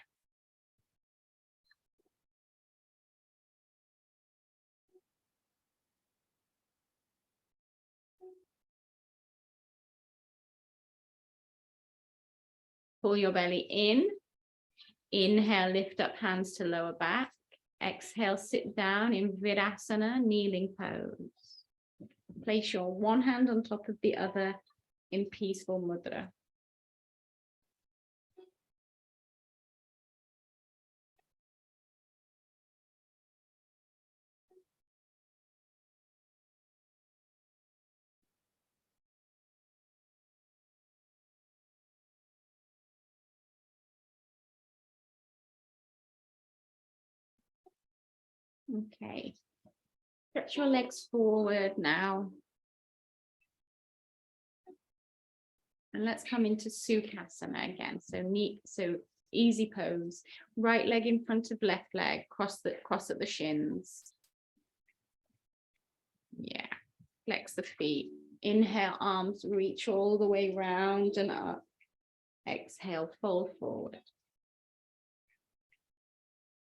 Pull your belly in. Inhale, lift up hands to lower back. Exhale, sit down in Virasana, kneeling pose. Place your one hand on top of the other in peaceful mudra. Okay, stretch your legs forward now. And let's come into Sukhasana again. So easy pose. Right leg in front of left leg, cross at the shins. Yeah, flex the feet. Inhale, arms reach all the way round and up. Exhale, fold forward.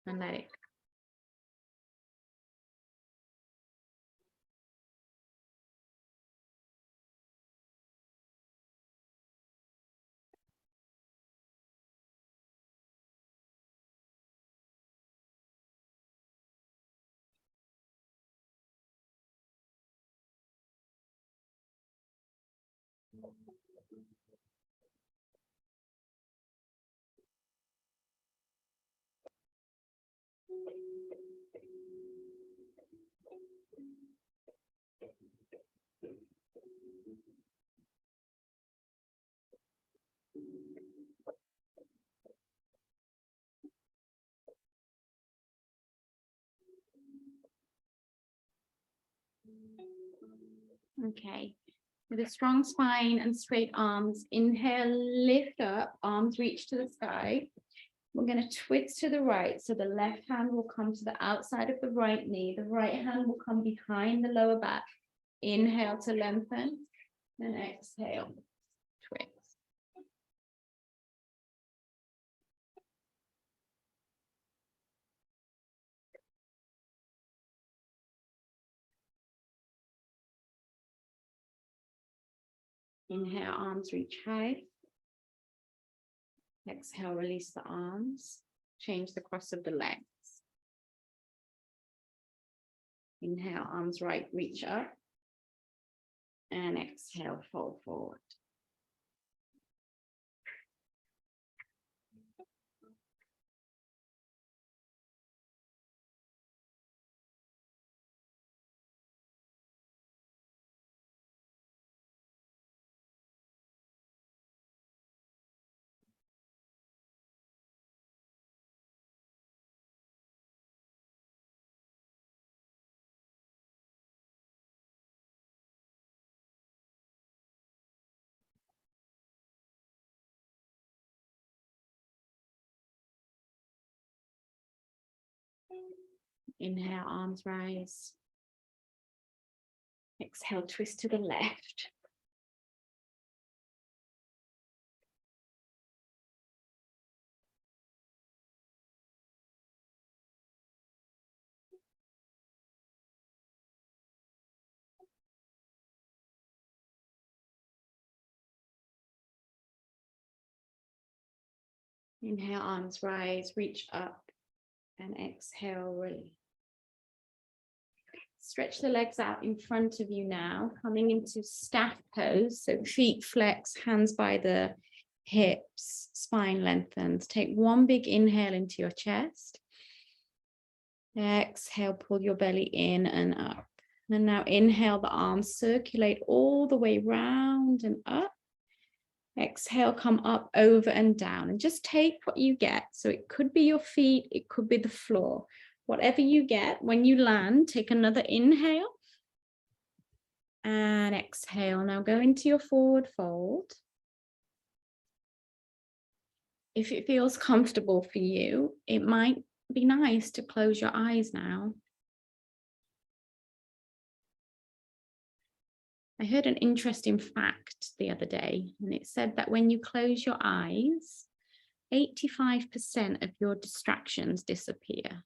And let it go. Okay, with a strong spine and straight arms, inhale, lift up, arms reach to the sky. We're going to twist to the right, so the left hand will come to the outside of the right knee, the right hand will come behind the lower back. Inhale to lengthen, and exhale, twist. Inhale, arms reach high. Exhale, release the arms. Change the cross of the legs. Inhale, arms right, reach up. And exhale, fold forward. Inhale, arms rise. Exhale, twist to the left. Inhale, arms rise, reach up, and exhale, release. Stretch the legs out in front of you now, coming into staff pose. So feet flex, hands by the hips, spine lengthens. Take one big inhale into your chest. Exhale, pull your belly in and up. And now inhale, the arms circulate all the way round and up. Exhale, come up, over and down, and just take what you get. So it could be your feet, it could be the floor. Whatever you get, when you land, take another inhale and exhale. Now go into your forward fold. If it feels comfortable for you, it might be nice to close your eyes now. I heard an interesting fact the other day, and it said that when you close your eyes, 85% of your distractions disappear.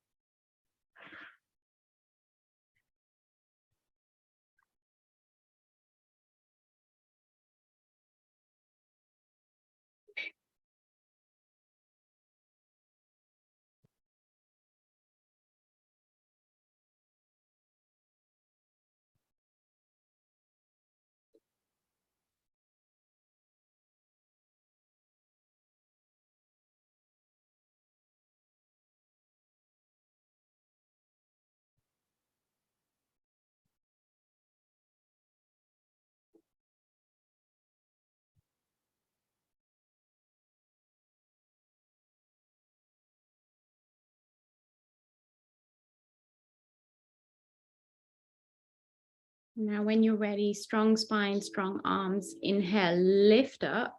Now, when you're ready, strong spine, strong arms. Inhale, lift up.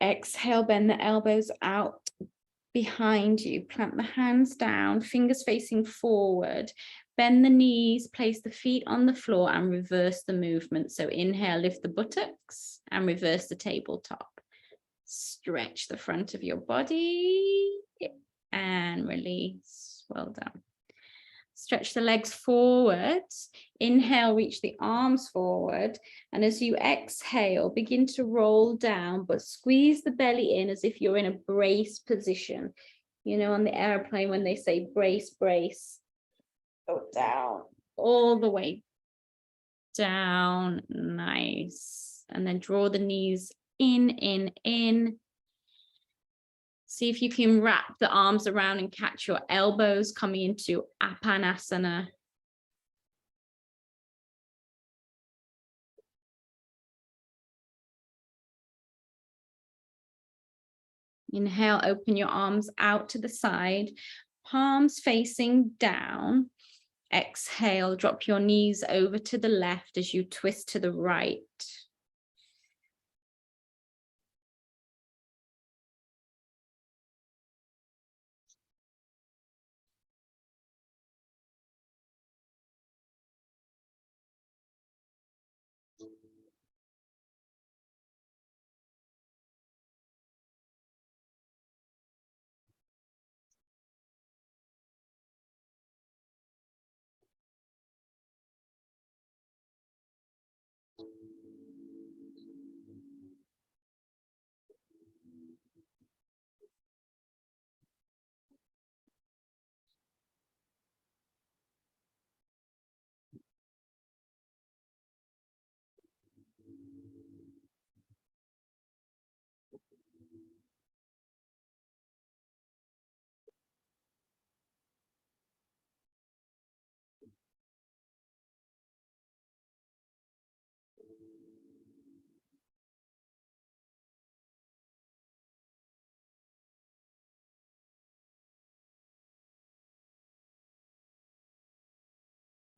Exhale, bend the elbows out behind you. Plant the hands down, fingers facing forward. Bend the knees, place the feet on the floor and reverse the movement. So inhale, lift the buttocks and reverse the tabletop. Stretch the front of your body and release. Well done. Stretch the legs forward. Inhale, reach the arms forward. And as you exhale, begin to roll down, but squeeze the belly in as if you're in a brace position. You know, on the airplane when they say brace, brace. Go down, all the way down. Nice. And then draw the knees in. See if you can wrap the arms around and catch your elbows coming into Apanasana. Inhale, open your arms out to the side, palms facing down. Exhale, drop your knees over to the left as you twist to the right.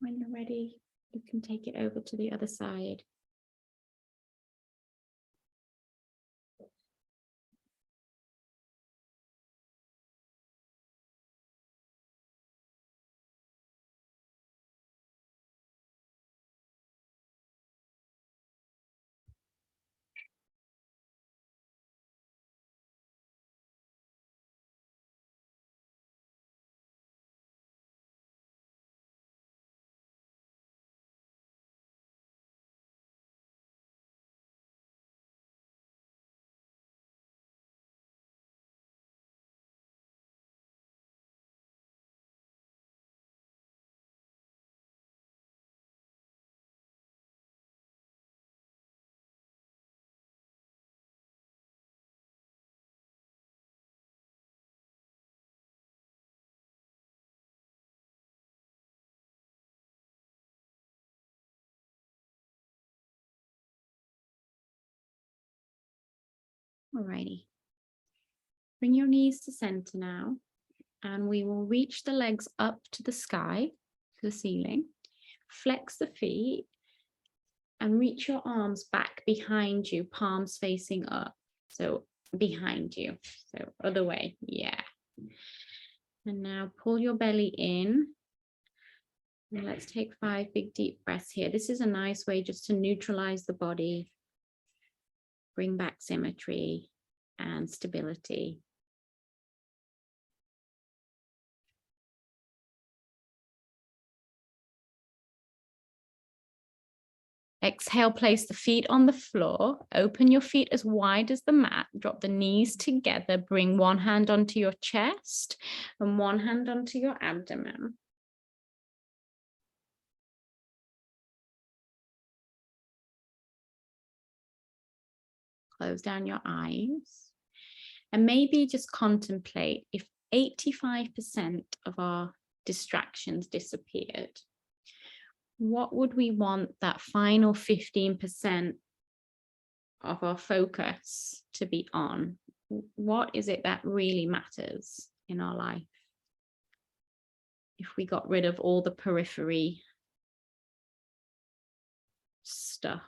When you're ready, you can take it over to the other side. Alrighty. Bring your knees to center now, and we will reach the legs up to the sky, to the ceiling. Flex the feet and reach your arms back behind you, palms facing up. So behind you, so other way, yeah. And now pull your belly in. And let's take 5 big deep breaths here. This is a nice way just to neutralize the body, bring back symmetry and stability. Exhale, place the feet on the floor. Open your feet as wide as the mat. Drop the knees together. Bring one hand onto your chest and one hand onto your abdomen. Close down your eyes. And maybe just contemplate if 85% of our distractions disappeared. What would we want that final 15% of our focus to be on? What is it that really matters in our life? If we got rid of all the periphery stuff.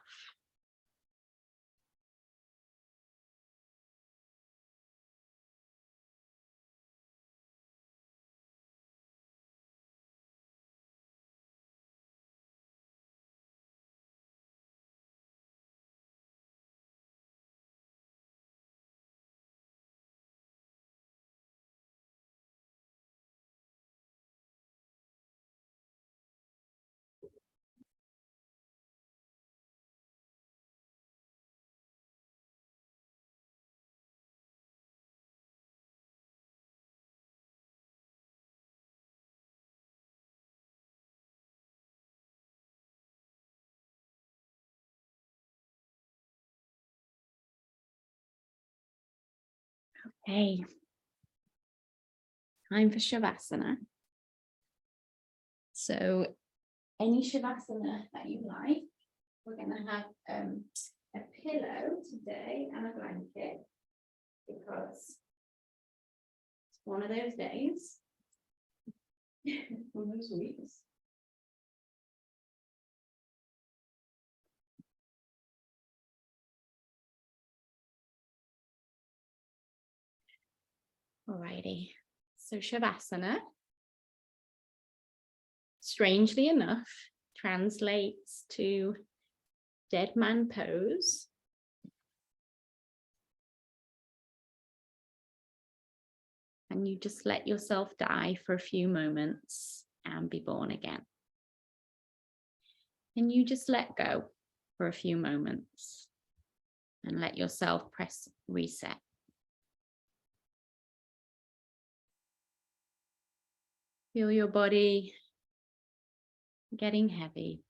Okay, time for Shavasana. So any Shavasana that you like, we're going to have a pillow today and a blanket because it's one of those days, one of those weeks. Alrighty, so Shavasana, strangely enough, translates to dead man pose. And you just let yourself die for a few moments and be born again. And you just let go for a few moments and let yourself press reset. Feel your body getting heavy.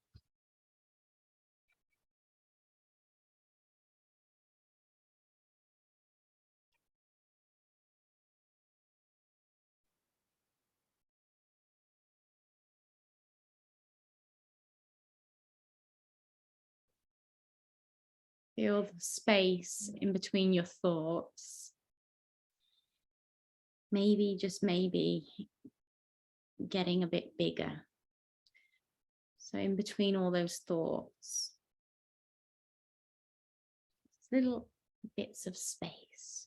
Feel the space in between your thoughts. Maybe, just maybe, getting a bit bigger. So in between all those thoughts, little bits of space.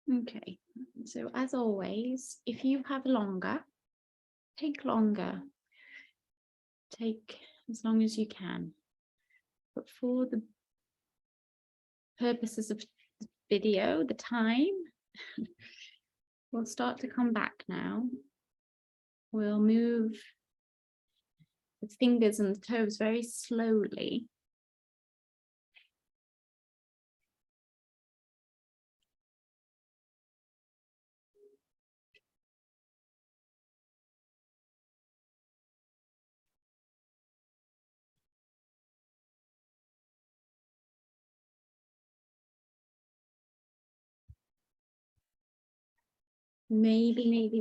Okay, so as always, if you have longer, take longer. Take as long as you can. But for the purposes of the video, the time, we'll start to come back now. We'll move the fingers and the toes very slowly. Maybe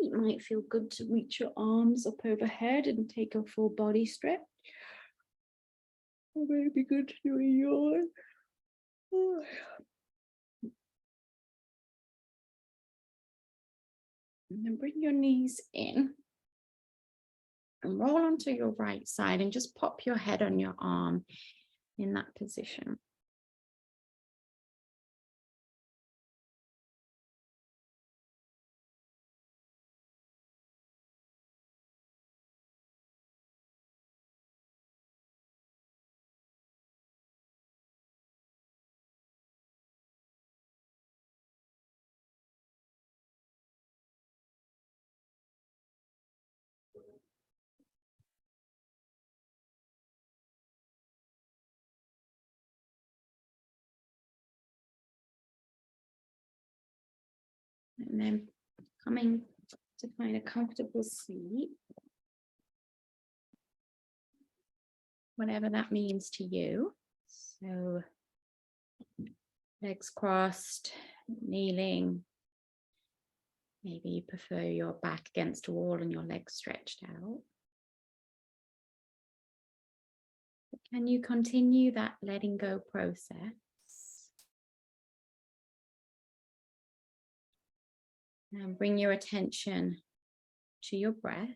it might feel good to reach your arms up overhead and take a full body stretch. Or maybe good to do a yawn. And then bring your knees in and roll onto your right side and just pop your head on your arm in that position. And then coming to find a comfortable seat, whatever that means to you. So legs crossed, kneeling. Maybe you prefer your back against a wall and your legs stretched out. But can you continue that letting go process? And bring your attention to your breath.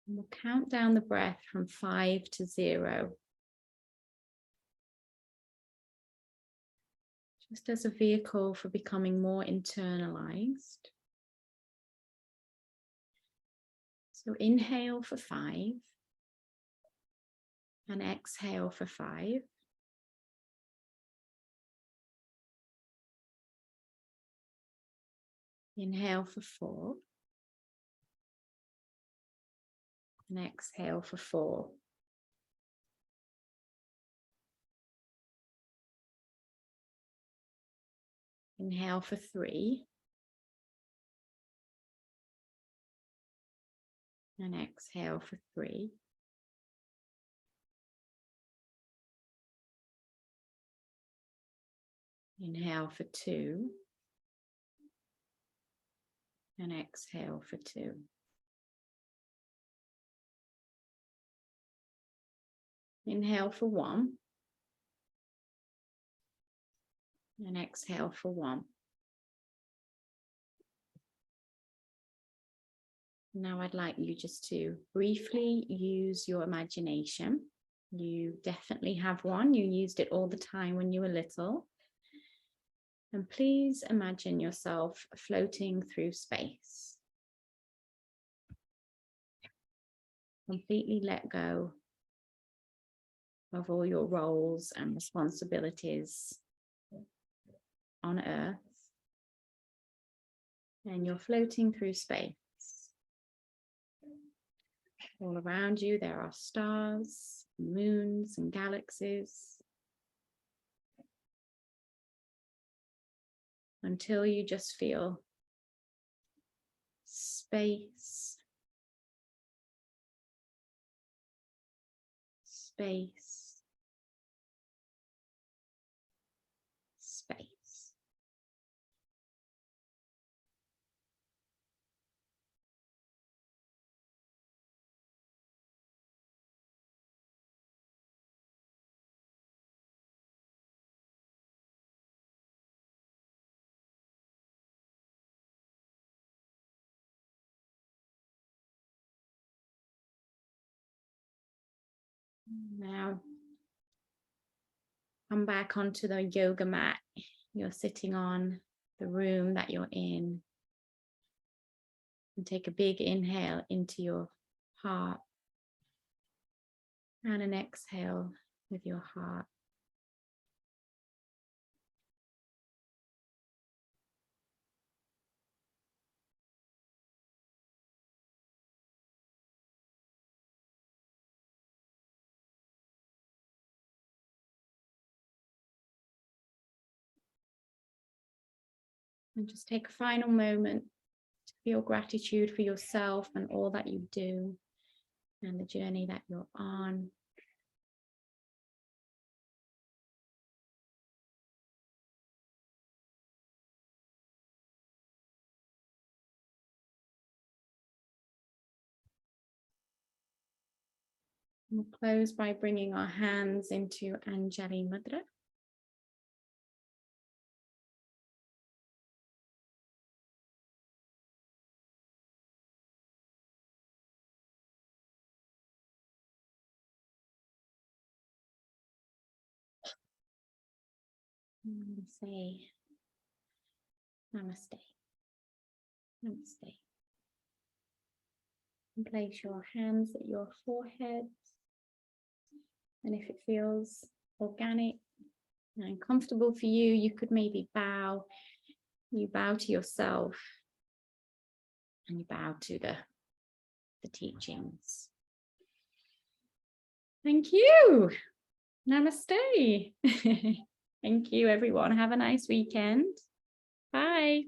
And we'll count down the breath from 5 to 0. Just as a vehicle for becoming more internalized. So inhale for 5 and exhale for 5. Inhale for 4 and exhale for 4. Inhale for 3 and exhale for 3. Inhale for 2 and exhale for 2. Inhale for 1 and exhale for 1. Now I'd like you just to briefly use your imagination. You definitely have one. You used it all the time when you were little. And please imagine yourself floating through space. Completely let go of all your roles and responsibilities on Earth. And you're floating through space. All around you, there are stars, moons, and galaxies. Until you just feel space, space, space. Now, Come back onto the yoga mat you're sitting on, the room that you're in. And take a big inhale into your heart. And an exhale with your heart. And just take a final moment to feel gratitude for yourself and all that you do and the journey that you're on. We'll close by bringing our hands into Anjali Mudra. And say Namaste. Namaste. And place your hands at your forehead. And if it feels organic and comfortable for you, you could maybe bow. You bow to yourself and you bow to the teachings. Thank you. Namaste. Thank you, everyone. Have a nice weekend. Bye.